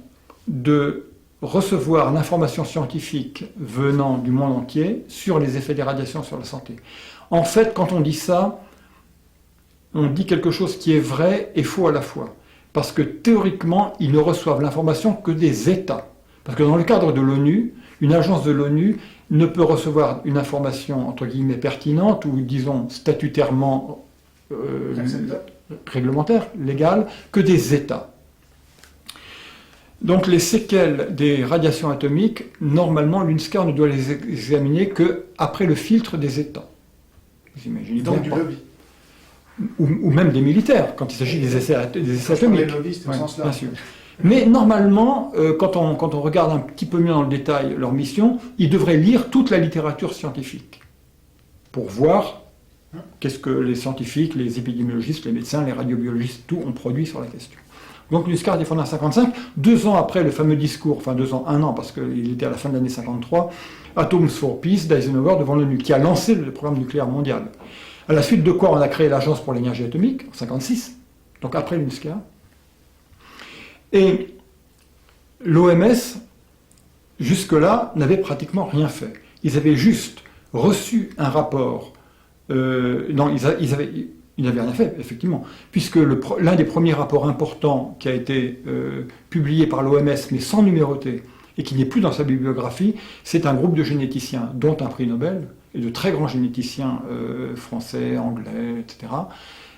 de recevoir l'information scientifique venant du monde entier sur les effets des radiations sur la santé. En fait, quand on dit ça, on dit quelque chose qui est vrai et faux à la fois. Parce que théoriquement, ils ne reçoivent l'information que des États. Parce que dans le cadre de l'ONU, une agence de l'ONU ne peut recevoir une information, entre guillemets, pertinente, ou disons statutairement réglementaire, légale, que des États. Donc les séquelles des radiations atomiques, normalement, l'UNSCAR ne doit les examiner qu'après le filtre des États. Vous imaginez donc bien du pas. lobby. Ou même des militaires, quand il s'agit des essais atomiques. Les lobbyistes, au sens là. Bien sûr. Mais normalement, quand on regarde un petit peu mieux dans le détail leur mission, ils devraient lire toute la littérature scientifique pour voir qu'est-ce que les scientifiques, les épidémiologistes, les médecins, les radiobiologistes, tout ont produit sur la question. Donc l'UNSCAR est fondé en 1955, 2 ans après le fameux discours, enfin 2 ans, 1 an, parce qu'il était à la fin de l'année 1953, Atoms for Peace d'Eisenhower devant l'ONU, qui a lancé le programme nucléaire mondial. À la suite de quoi on a créé l'Agence pour l'énergie atomique, en 1956, donc après l'UNSCAR. Et l'OMS, jusque-là, n'avait pratiquement rien fait. Ils avaient juste reçu un rapport. Non, ils n'avaient rien fait, effectivement, puisque l'un des premiers rapports importants qui a été publié par l'OMS, mais sans numéroter, et qui n'est plus dans sa bibliographie, c'est un groupe de généticiens, dont un prix Nobel, et de très grands généticiens français, anglais, etc.,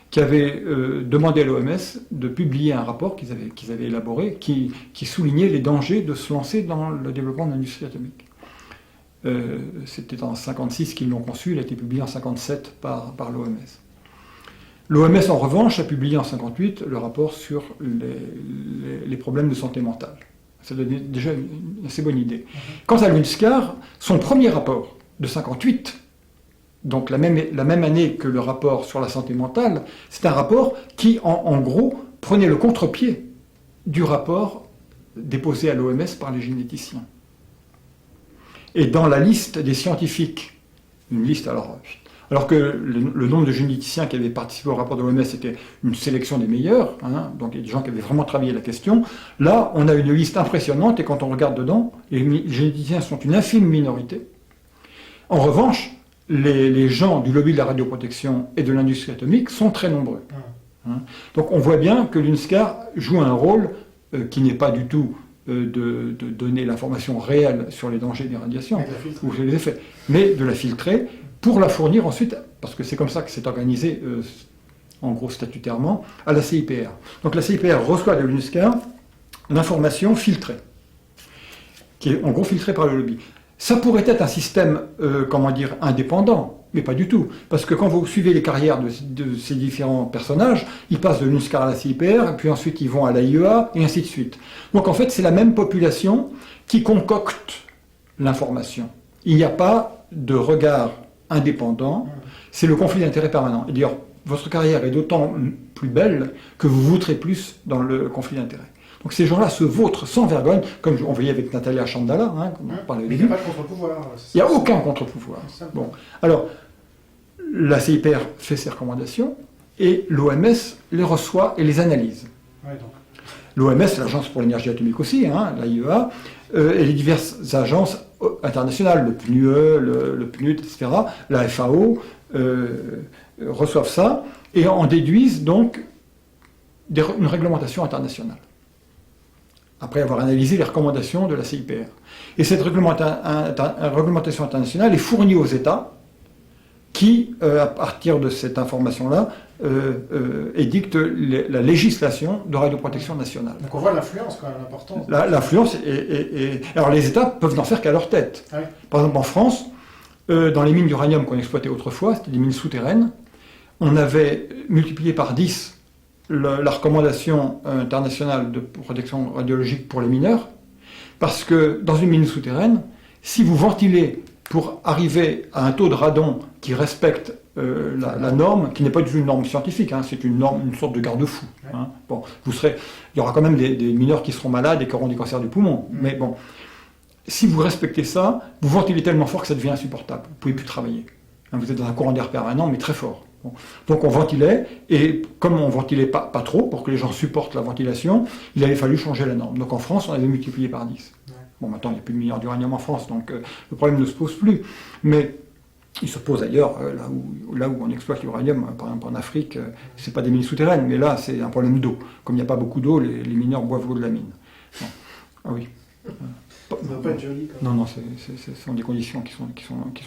qui avaient demandé à l'OMS de publier un rapport qu'ils avaient élaboré, qui soulignait les dangers de se lancer dans le développement de l'industrie atomique. C'était en 1956 qu'ils l'ont conçu, il a été publié en 1957 par l'OMS. L'OMS, en revanche, a publié en 1958 le rapport sur les problèmes de santé mentale. Ça donnait déjà une assez bonne idée. Quant à l'UNSCAR, son premier rapport de 1958, donc la même année que le rapport sur la santé mentale, c'est un rapport qui, en gros, prenait le contre-pied du rapport déposé à l'OMS par les généticiens. Et dans la liste des scientifiques, une liste alors Alors que le nombre de généticiens qui avaient participé au rapport de l'OMS était une sélection des meilleurs, hein, donc il y a des gens qui avaient vraiment travaillé la question. Là, on a une liste impressionnante, et quand on regarde dedans, les généticiens sont une infime minorité. En revanche, les gens du lobby de la radioprotection et de l'industrie atomique sont très nombreux. Hein. Donc on voit bien que l'UNSCAR joue un rôle qui n'est pas du tout de donner l'information réelle sur les dangers des radiations ou les effets, mais de la filtrer pour la fournir ensuite, parce que c'est comme ça que c'est organisé, en gros statutairement, à la CIPR. Donc la CIPR reçoit de l'UNSCAR l'information filtrée, qui est en gros filtrée par le lobby. Ça pourrait être un système, indépendant, mais pas du tout. Parce que quand vous suivez les carrières de ces différents personnages, ils passent de l'UNSCAR à la CIPR, puis ensuite ils vont à l'AIEA, et ainsi de suite. Donc en fait, c'est la même population qui concocte l'information. Il n'y a pas de regard indépendant, c'est le conflit d'intérêts permanent. Et d'ailleurs, votre carrière est d'autant plus belle que vous voudrez plus dans le conflit d'intérêts. Donc ces gens-là se vautrent sans vergogne, comme on voyait avec Natalia Chandala, hein, comme on parlait au début. Il n'y a pas de contre-pouvoir. Il n'y a aucun contre-pouvoir. Bon. Alors, la CIPR fait ses recommandations et l'OMS les reçoit et les analyse. Ouais, L'OMS, l'Agence pour l'énergie atomique aussi, hein, l'AIEA, et les diverses agences internationales, le PNUE, le PNUD, etc., la FAO, reçoivent ça et en déduisent donc une réglementation internationale, après avoir analysé les recommandations de la CIPR. Et cette réglementation internationale est fournie aux États qui, à partir de cette information-là, édictent la législation de radioprotection nationale. Donc on voit l'influence, quand même, l'importance. L'influence alors les États peuvent n'en faire qu'à leur tête. Ah oui. Par exemple, en France, dans les mines d'uranium qu'on exploitait autrefois, c'était des mines souterraines, on avait multiplié par 10 la recommandation internationale de protection radiologique pour les mineurs, parce que dans une mine souterraine, si vous ventilez pour arriver à un taux de radon qui respecte la norme, qui n'est pas du tout une norme scientifique, hein, c'est une norme, une sorte de garde-fou. Hein. Bon, il y aura quand même des mineurs qui seront malades et qui auront des cancers du poumon, mais bon, si vous respectez ça, vous ventilez tellement fort que ça devient insupportable, vous ne pouvez plus travailler. Hein, vous êtes dans un courant d'air permanent, mais très fort. Bon. Donc on ventilait, et comme on ventilait pas trop, pour que les gens supportent la ventilation, il avait fallu changer la norme. Donc en France, on avait multiplié par 10. Ouais. Bon, maintenant, il n'y a plus de mineurs d'uranium en France, donc le problème ne se pose plus. Mais il se pose ailleurs, là où on exploite l'uranium, par exemple en Afrique, c'est pas des mines souterraines, mais là, c'est un problème d'eau. Comme il n'y a pas beaucoup d'eau, les mineurs boivent l'eau de la mine. Bon. Ah oui. Ça ne va pas être joli. Non, ce sont des conditions qui sont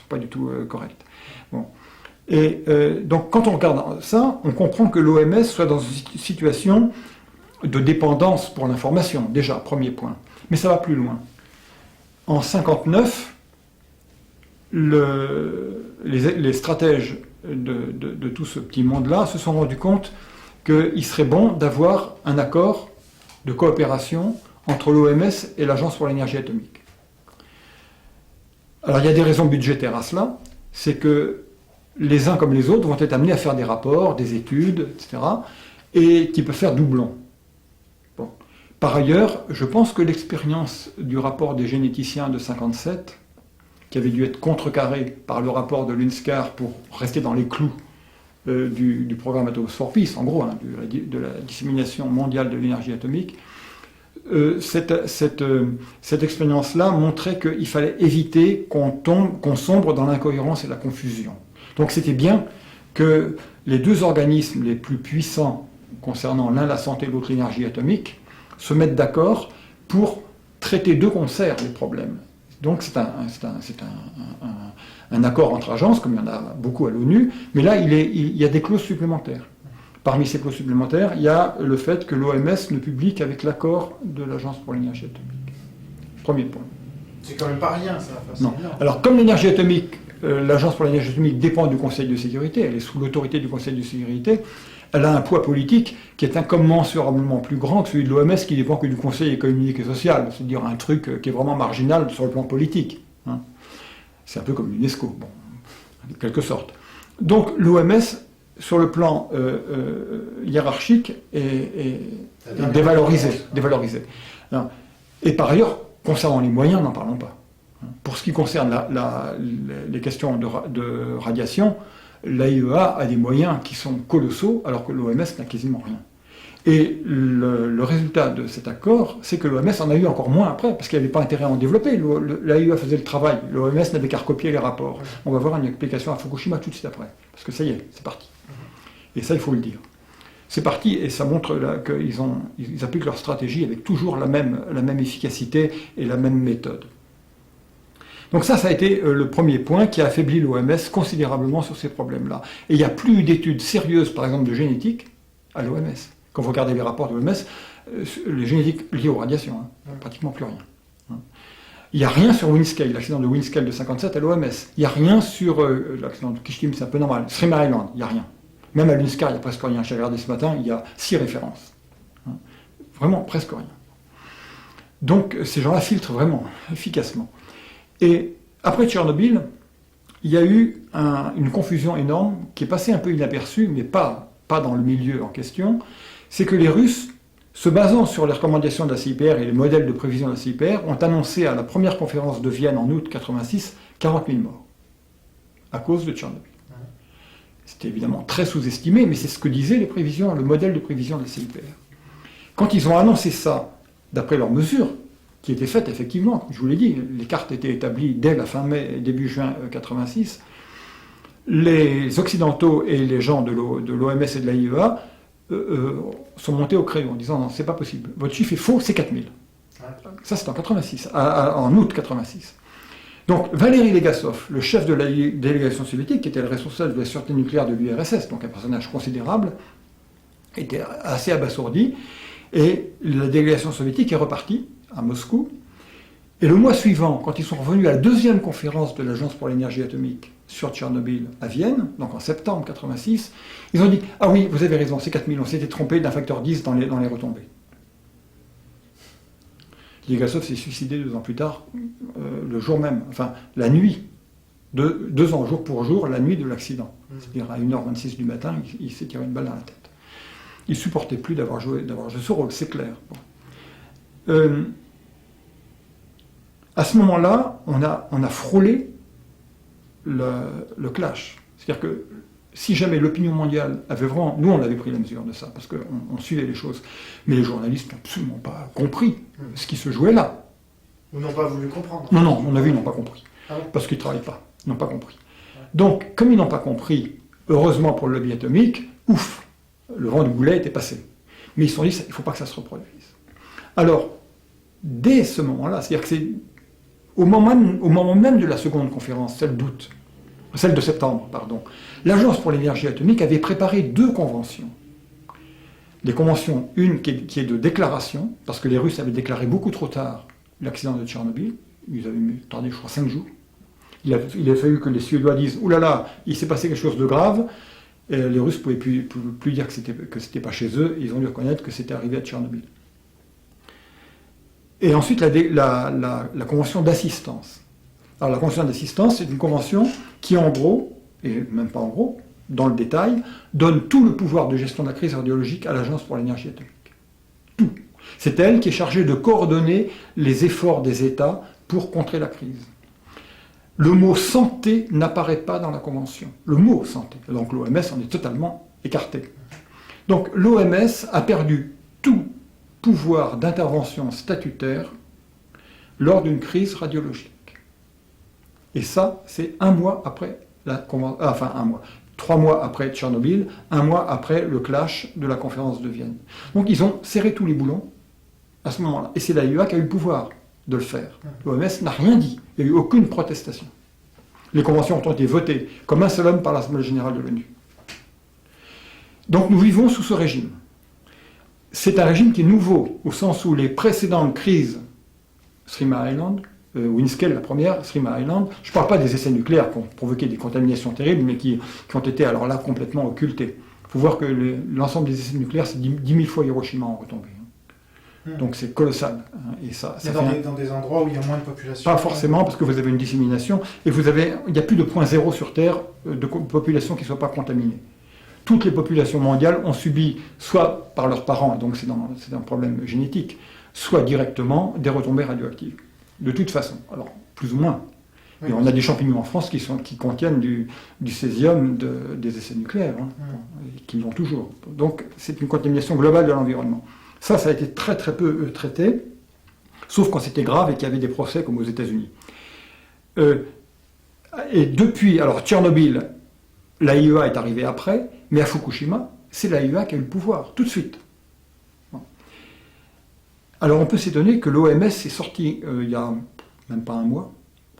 pas du tout correctes. Bon. Et donc, quand on regarde ça, on comprend que l'OMS soit dans une situation de dépendance pour l'information, déjà, premier point. Mais ça va plus loin. En 1959, les stratèges de tout ce petit monde-là se sont rendus compte qu'il serait bon d'avoir un accord de coopération entre l'OMS et l'Agence pour l'énergie atomique. Alors il y a des raisons budgétaires à cela, c'est que les uns comme les autres vont être amenés à faire des rapports, des études, etc., et qui peuvent faire doublon. Bon. Par ailleurs, je pense que l'expérience du rapport des généticiens de 1957, qui avait dû être contrecarré par le rapport de l'UNSCAR pour rester dans les clous du programme Atoms for Peace, en gros, hein, de la dissémination mondiale de l'énergie atomique, cette expérience-là montrait qu'il fallait éviter qu'on sombre dans l'incohérence et la confusion. Donc c'était bien que les deux organismes les plus puissants concernant l'un la santé et l'autre l'énergie atomique se mettent d'accord pour traiter de concert les problèmes. Donc c'est un accord entre agences, comme il y en a beaucoup à l'ONU, mais là il y a des clauses supplémentaires. Parmi ces clauses supplémentaires, il y a le fait que l'OMS ne publie qu'avec l'accord de l'Agence pour l'énergie atomique. Premier point. C'est quand même pas rien, ça. Non. Alors comme l'énergie atomique, l'Agence pour l'énergie atomique dépend du Conseil de sécurité, elle est sous l'autorité du Conseil de sécurité, elle a un poids politique qui est incommensurablement plus grand que celui de l'OMS qui dépend que du Conseil économique et social, c'est-à-dire un truc qui est vraiment marginal sur le plan politique. Hein. C'est un peu comme l'UNESCO, bon, en quelque sorte. Donc l'OMS, sur le plan hiérarchique, est dévalorisé. Et par ailleurs, concernant les moyens, n'en parlons pas. Pour ce qui concerne les questions de radiation, l'AIEA a des moyens qui sont colossaux, alors que l'OMS n'a quasiment rien. Et le résultat de cet accord, c'est que l'OMS en a eu encore moins après, parce qu'il n'y avait pas intérêt à en développer. L'AIEA faisait le travail, l'OMS n'avait qu'à recopier les rapports. On va voir une application à Fukushima tout de suite après, parce que ça y est, c'est parti. Et ça, il faut le dire. C'est parti, et ça montre qu'ils appliquent leur stratégie avec toujours la même efficacité et la même méthode. Donc ça a été le premier point qui a affaibli l'OMS considérablement sur ces problèmes-là. Et il n'y a plus d'études sérieuses, par exemple, de génétique à l'OMS. Quand vous regardez les rapports de l'OMS, les génétiques liées aux radiations, pratiquement plus rien. Il n'y a rien sur Windscale, l'accident de Windscale de 57 à l'OMS. Il n'y a rien sur l'accident de Kishtim, c'est un peu normal. Three Mile Island, il n'y a rien. Même à l'UNSCAR, il n'y a presque rien. J'ai regardé ce matin, il y a 6 références. Vraiment, presque rien. Donc, ces gens-là filtrent vraiment, efficacement. Et après Tchernobyl, il y a eu une confusion énorme qui est passée un peu inaperçue, mais pas dans le milieu en question. C'est que les Russes, se basant sur les recommandations de la CIPR et les modèles de prévision de la CIPR, ont annoncé à la première conférence de Vienne en août 1986 40 000 morts à cause de Tchernobyl. C'était évidemment très sous-estimé, mais c'est ce que disaient les prévisions, le modèle de prévision de la CIPR. Quand ils ont annoncé ça, d'après leurs mesures, qui étaient faites effectivement, comme je vous l'ai dit, les cartes étaient établies dès la fin mai et début juin 1986, les Occidentaux et les gens de l'OMS et de l'AIEA sont montés au créneau en disant non, c'est pas possible, votre chiffre est faux, c'est 4000. Ça c'est en 86, en août 86. Donc Valéry Legasov, le chef de la délégation soviétique, qui était le responsable de la sûreté nucléaire de l'URSS, donc un personnage considérable, était assez abasourdi, et la délégation soviétique est repartie à Moscou. Et le mois suivant, quand ils sont revenus à la deuxième conférence de l'Agence pour l'énergie atomique sur Tchernobyl à Vienne, donc en septembre 86, ils ont dit « Ah oui, vous avez raison, c'est 4000, on s'était trompé d'un facteur 10 dans les retombées ». Legasov s'est suicidé 2 ans plus tard, le jour même, enfin la nuit, 2 ans jour pour jour, la nuit de l'accident. C'est-à-dire à 1h26 du matin, il s'est tiré une balle dans la tête. Il ne supportait plus d'avoir joué ce rôle, c'est clair. Bon. À ce moment-là, on a frôlé le clash. C'est-à-dire que si jamais l'opinion mondiale avait vraiment... Nous, on avait pris la mesure de ça, parce qu'on suivait les choses. Mais les journalistes n'ont absolument pas compris ce qui se jouait là. Ou n'ont pas voulu comprendre. Non, à mon avis, ils n'ont pas compris. Ah bon? Parce qu'ils ne travaillent pas. Ils n'ont pas compris. Donc, comme ils n'ont pas compris, heureusement pour le lobby atomique, ouf, le vent du boulet était passé. Mais ils se sont dit, il ne faut pas que ça se reproduise. Alors, dès ce moment-là, c'est-à-dire que c'est au moment même de la seconde conférence, celle de septembre, pardon, l'Agence pour l'énergie atomique avait préparé 2 conventions. Les conventions, une qui est de déclaration, parce que les Russes avaient déclaré beaucoup trop tard l'accident de Tchernobyl, ils avaient tardé, je crois, 5 jours. Il a fallu que les Suédois disent « Ouh là là, il s'est passé quelque chose de grave », et les Russes ne pouvaient plus dire que c'était pas chez eux, ils ont dû reconnaître que c'était arrivé à Tchernobyl. Et ensuite, la convention d'assistance. Alors, la convention d'assistance, c'est une convention qui, en gros, et même pas en gros, dans le détail, donne tout le pouvoir de gestion de la crise radiologique à l'Agence pour l'énergie atomique. Tout. C'est elle qui est chargée de coordonner les efforts des États pour contrer la crise. Le mot santé n'apparaît pas dans la convention. Le mot santé. Donc l'OMS en est totalement écarté. Donc l'OMS a perdu tout pouvoir d'intervention statutaire lors d'une crise radiologique. Et ça, c'est 1 mois après la convention, 3 mois après Tchernobyl, 1 mois après le clash de la conférence de Vienne. Donc ils ont serré tous les boulons à ce moment-là. Et c'est l'AIEA qui a eu le pouvoir de le faire. L'OMS n'a rien dit. Il n'y a eu aucune protestation. Les conventions ont été votées comme un seul homme par l'Assemblée générale de l'ONU. Donc nous vivons sous ce régime. C'est un régime qui est nouveau, au sens où les précédentes crises, Three Mile Island, Windscale la première, Three Mile Island, je ne parle pas des essais nucléaires qui ont provoqué des contaminations terribles, mais qui ont été alors là complètement occultés. Il faut voir que l'ensemble des essais nucléaires, c'est 10 000 fois Hiroshima en retombée. Donc c'est colossal. Et ça dans des endroits où il y a moins de population. Pas forcément, parce que vous avez une dissémination, et il n'y a plus de point zéro sur Terre de population qui ne soit pas contaminée. Toutes les populations mondiales ont subi, soit par leurs parents, donc c'est un problème génétique, soit directement des retombées radioactives. De toute façon, alors plus ou moins. Et on a des champignons en France qui contiennent du césium des essais nucléaires, et qui l'ont toujours. Donc c'est une contamination globale de l'environnement. Ça a été très très peu traité, sauf quand c'était grave et qu'il y avait des procès comme aux États-Unis. Et depuis, alors Tchernobyl, l'AIEA est arrivée après, mais à Fukushima, c'est l'AIEA qui a eu le pouvoir, tout de suite. Bon. Alors on peut s'étonner que l'OMS est sorti, il y a même pas un mois,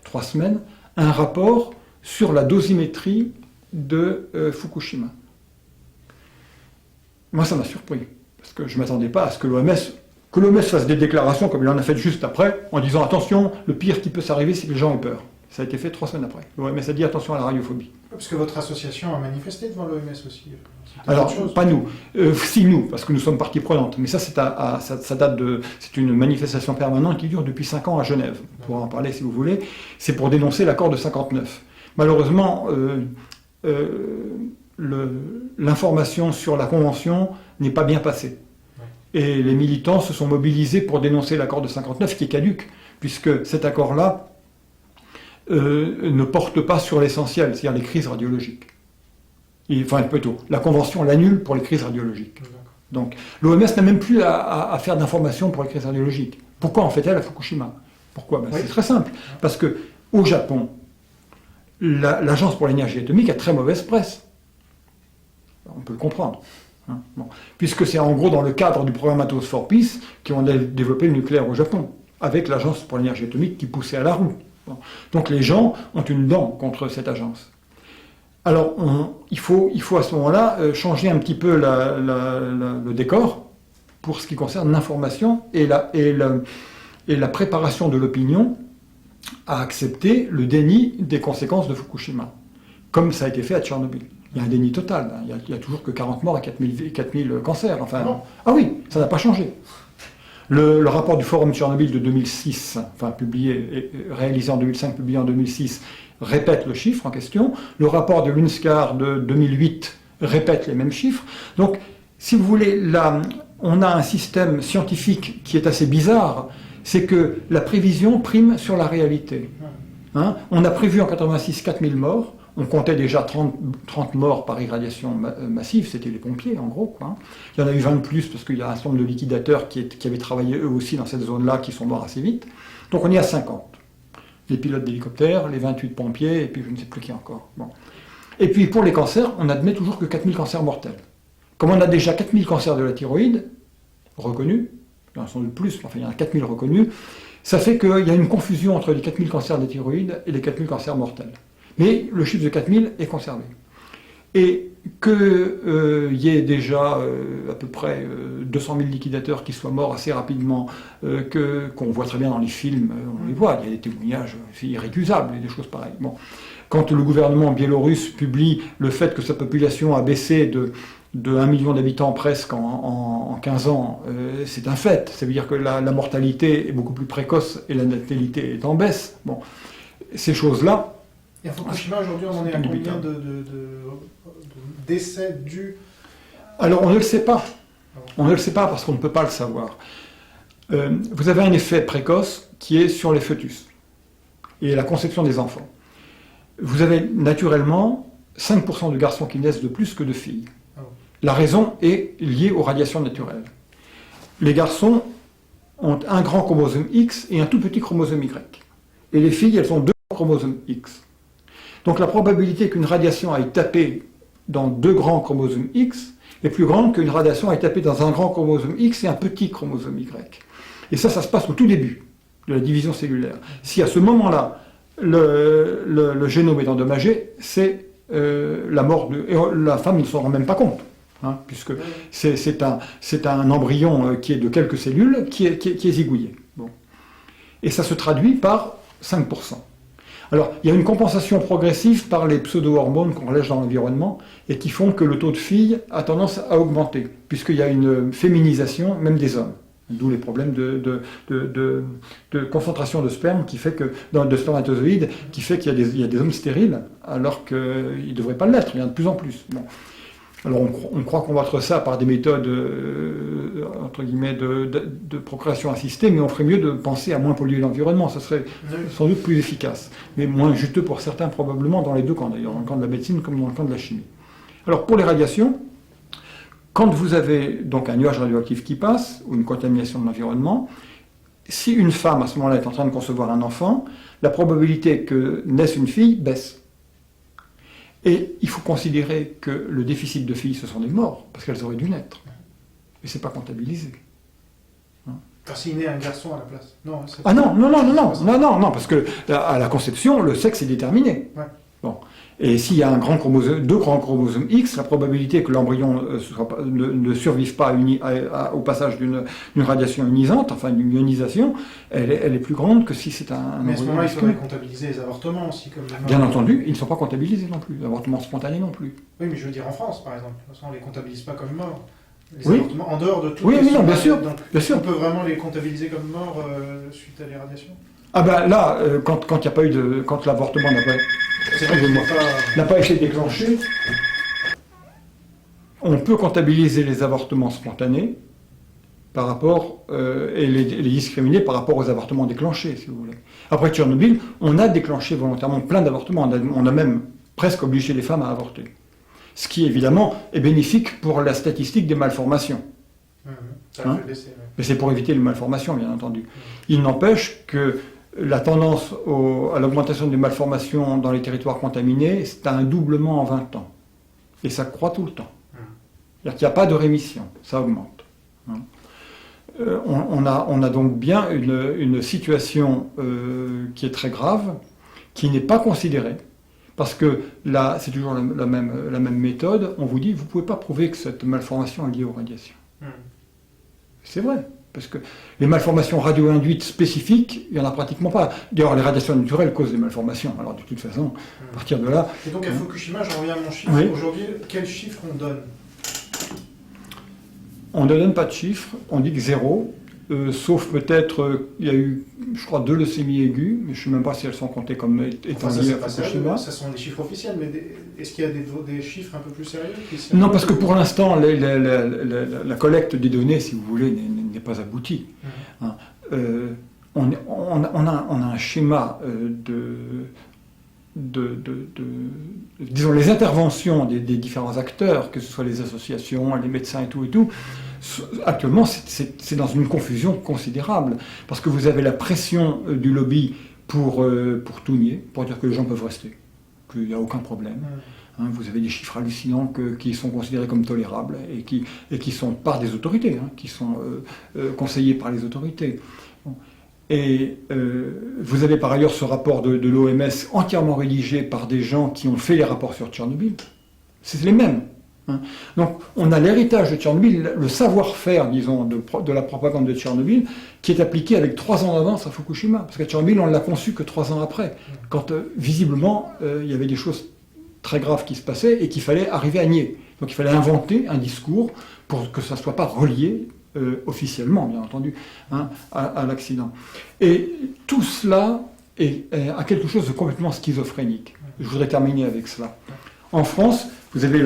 3 semaines, un rapport sur la dosimétrie de Fukushima. Moi, ça m'a surpris, parce que je ne m'attendais pas à ce que l'OMS fasse des déclarations comme il en a fait juste après, en disant attention, le pire qui peut s'arriver, c'est que les gens aient peur. Ça a été fait 3 semaines après. L'OMS a dit attention à la radiophobie. Parce que votre association a manifesté devant l'OMS aussi. Alors, pas nous. Si nous, parce que nous sommes partie prenante. Mais ça, ça date de... C'est une manifestation permanente qui dure depuis 5 ans à Genève. On pourra en parler si vous voulez. C'est pour dénoncer l'accord de 59. Malheureusement, l'information sur la Convention n'est pas bien passée. Et les militants se sont mobilisés pour dénoncer l'accord de 59 qui est caduc, puisque cet accord-là ne porte pas sur l'essentiel, c'est-à-dire les crises radiologiques. Enfin, plutôt, la Convention l'annule pour les crises radiologiques. Donc, l'OMS n'a même plus à faire d'informations pour les crises radiologiques. Pourquoi en fait-elle à Fukushima? Pourquoi? C'est très simple. Parce qu'au Japon, l'Agence pour l'énergie atomique a très mauvaise presse. On peut le comprendre. Bon. Puisque c'est en gros dans le cadre du programme Atos for Peace qu'on a développé le nucléaire au Japon, avec l'Agence pour l'énergie atomique qui poussait à la roue. Bon. Donc les gens ont une dent contre cette agence. Alors il faut à ce moment-là changer un petit peu le décor pour ce qui concerne l'information et la préparation de l'opinion à accepter le déni des conséquences de Fukushima, comme ça a été fait à Tchernobyl. Il y a un déni total, il y a toujours que 40 morts et 4000 cancers. Enfin, ah oui, ça n'a pas changé. Le rapport du Forum Tchernobyl de 2006, enfin réalisé en 2005, publié en 2006, répète le chiffre en question. Le rapport de l'UNSCAR de 2008 répète les mêmes chiffres. Donc, si vous voulez, là, on a un système scientifique qui est assez bizarre, c'est que la prévision prime sur la réalité. On a prévu en 86 4000 morts. On comptait déjà 30 morts par irradiation massive, c'était les pompiers en gros. Il y en a eu 20 de plus parce qu'il y a un certain nombre de liquidateurs qui avaient travaillé eux aussi dans cette zone-là qui sont morts assez vite. Donc on est à 50. Les pilotes d'hélicoptères, les 28 pompiers, et puis je ne sais plus qui encore. Bon. Et puis pour les cancers, on admet toujours que 4000 cancers mortels. Comme on a déjà 4000 cancers de la thyroïde reconnus, il y en a sans doute plus, enfin il y en a 4000 reconnus, ça fait qu'il y a une confusion entre les 4000 cancers de la thyroïde et les 4000 cancers mortels. Mais le chiffre de 4000 est conservé. Et qu'il y ait déjà à peu près 200 000 liquidateurs qui soient morts assez rapidement, qu'on voit très bien dans les films, on les voit, il y a des témoignages irrécusables et des choses pareilles. Bon. Quand le gouvernement biélorusse publie le fait que sa population a baissé de 1 million d'habitants presque en 15 ans, c'est un fait. Ça veut dire que la mortalité est beaucoup plus précoce et la natalité est en baisse. Bon. Ces choses-là, et à Fukushima, aujourd'hui, on en est à combien de décès dus? Alors, on ne le sait pas. On ne le sait pas parce qu'on ne peut pas le savoir. Vous avez un effet précoce qui est sur les fœtus et la conception des enfants. Vous avez naturellement 5% de garçons qui naissent de plus que de filles. La raison est liée aux radiations naturelles. Les garçons ont un grand chromosome X et un tout petit chromosome Y. Et les filles, elles ont 2 chromosomes X. Donc la probabilité qu'une radiation aille taper dans 2 grands chromosomes X est plus grande qu'une radiation aille taper dans un grand chromosome X et un petit chromosome Y. Et ça se passe au tout début de la division cellulaire. Si à ce moment-là, le génome est endommagé, c'est la mort de... Et la femme ne s'en rend même pas compte, puisque c'est un embryon qui est de quelques cellules qui est zigouillé. Bon. Et ça se traduit par 5%. Alors, il y a une compensation progressive par les pseudo-hormones qu'on relève dans l'environnement et qui font que le taux de filles a tendance à augmenter, puisqu'il y a une féminisation même des hommes. D'où les problèmes de concentration de sperme de spermatozoïdes, qui fait qu'il y a des hommes stériles, alors qu'ils ne devraient pas l'être, il y en a de plus en plus. Bon. Alors on croit combattre ça par des méthodes entre guillemets de procréation assistée, mais on ferait mieux de penser à moins polluer l'environnement, ce serait sans doute plus efficace, mais moins juteux pour certains probablement dans les deux camps d'ailleurs, dans le camp de la médecine comme dans le camp de la chimie. Alors pour les radiations, quand vous avez donc un nuage radioactif qui passe, ou une contamination de l'environnement, si une femme à ce moment-là est en train de concevoir un enfant, la probabilité que naisse une fille baisse. Et il faut considérer que le déficit de filles, ce sont des morts, parce qu'elles auraient dû naître. Et c'est pas comptabilisé. Car s'il naît un garçon à la place. Non, ah non, parce que à la conception, le sexe est déterminé. Ouais. Bon. Et s'il y a deux grands chromosomes X, la probabilité que l'embryon ne survive pas au passage d'une radiation ionisante, enfin d'une ionisation, elle est plus grande que si c'est un mais à ce moment-là, il faudrait comptabiliser les avortements aussi. Comme bien entendu, ils ne sont pas comptabilisés non plus, l'avortement spontané non plus. Oui, mais je veux dire en France, par exemple. De toute façon, on ne les comptabilise pas comme morts. Les oui. avortements, en dehors de tout. Oui, non, bien sûr. Donc, bien sûr. On peut vraiment les comptabiliser comme morts suite à l'irradiation. Ah ben là, quand il n'y a pas eu de, quand l'avortement n'a pas été déclenché, on peut comptabiliser les avortements spontanés par rapport et les discriminer par rapport aux avortements déclenchés, si vous voulez. Après Tchernobyl, on a déclenché volontairement plein d'avortements. On a même presque obligé les femmes à avorter, ce qui évidemment est bénéfique pour la statistique des malformations. Hein, mais c'est pour éviter les malformations, bien entendu. Il n'empêche que la tendance à l'augmentation des malformations dans les territoires contaminés, c'est un doublement en 20 ans. Et ça croît tout le temps. C'est-à-dire qu'il n'y a pas de rémission, ça augmente. On a donc bien une situation qui est très grave, qui n'est pas considérée. Parce que là, c'est toujours la même méthode. On vous dit, vous ne pouvez pas prouver que cette malformation est liée aux radiations. C'est vrai. Parce que les malformations radio-induites spécifiques, il n'y en a pratiquement pas. D'ailleurs, les radiations naturelles causent des malformations. Alors, de toute façon, à partir de là... Et donc, à Fukushima, je reviens à mon chiffre. Oui. Aujourd'hui, quel chiffre on donne? On ne donne pas de chiffre. On dit que 0. Sauf peut-être, il y a eu, je crois, 2 leucémies aiguës, mais je ne sais même pas si elles sont comptées comme étant liées à Fukushima. Ça sont des chiffres officiels, mais est-ce qu'il y a des chiffres un peu plus sérieux Non, parce que pour l'instant, la collecte des données, si vous voulez, n'est pas aboutie. On a un schéma disons, les interventions des différents acteurs, que ce soit les associations, les médecins et tout, actuellement, c'est dans une confusion considérable, parce que vous avez la pression du lobby pour tout nier, pour dire que les gens peuvent rester, qu'il n'y a aucun problème. Vous avez des chiffres hallucinants qui sont considérés comme tolérables et qui sont par des autorités, qui sont conseillés par les autorités. Et vous avez par ailleurs ce rapport de l'OMS entièrement rédigé par des gens qui ont fait les rapports sur Tchernobyl. C'est les mêmes. Donc on a l'héritage de Tchernobyl, le savoir-faire, disons, de la propagande de Tchernobyl, qui est appliqué avec 3 ans d'avance à Fukushima. Parce qu'à Tchernobyl, on ne l'a conçu que 3 ans après, quand visiblement il y avait des choses très graves qui se passaient et qu'il fallait arriver à nier. Donc il fallait inventer un discours pour que ça ne soit pas relié officiellement, bien entendu, à l'accident. Et tout cela a quelque chose de complètement schizophrénique. Je voudrais terminer avec cela. En France, vous avez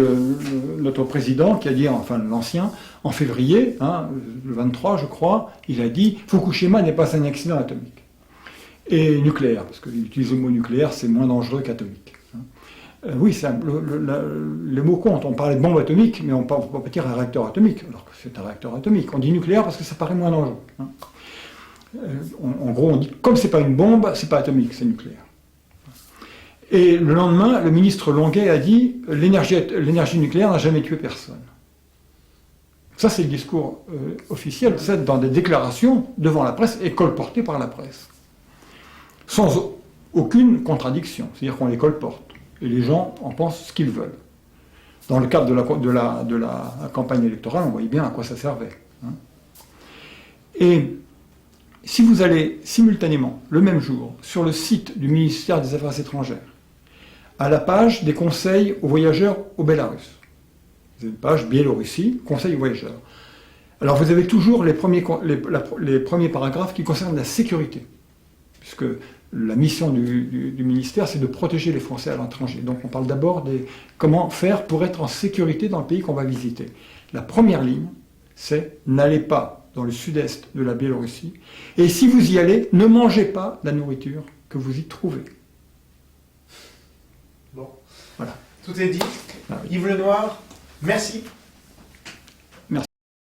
notre président qui a dit, enfin l'ancien, en février, le 23 je crois, il a dit « Fukushima n'est pas un accident atomique ». Et nucléaire, parce qu'utiliser le mot nucléaire, c'est moins dangereux qu'atomique. Oui, les mots comptent. On parlait de bombe atomique, mais on ne peut pas dire un réacteur atomique, alors que c'est un réacteur atomique. On dit nucléaire parce que ça paraît moins dangereux. En gros, on dit, comme c'est pas une bombe, c'est pas atomique, c'est nucléaire. Et le lendemain, le ministre Longuet a dit « l'énergie nucléaire n'a jamais tué personne ». Ça, c'est le discours officiel, c'est dans des déclarations devant la presse et colportées par la presse. Sans aucune contradiction, c'est-à-dire qu'on les colporte. Et les gens en pensent ce qu'ils veulent. Dans le cadre de la campagne électorale, on voyait bien à quoi ça servait. Et si vous allez simultanément, le même jour, sur le site du ministère des Affaires étrangères, à la page des conseils aux voyageurs au Bélarus, vous avez une page Biélorussie, conseils aux voyageurs. Alors vous avez toujours les premiers paragraphes qui concernent la sécurité, puisque la mission du ministère, c'est de protéger les Français à l'étranger. Donc on parle d'abord de comment faire pour être en sécurité dans le pays qu'on va visiter. La première ligne, c'est n'allez pas dans le sud-est de la Biélorussie. Et si vous y allez, ne mangez pas la nourriture que vous y trouvez. Bon, voilà. Tout est dit. Ah oui. Yves Lenoir, merci.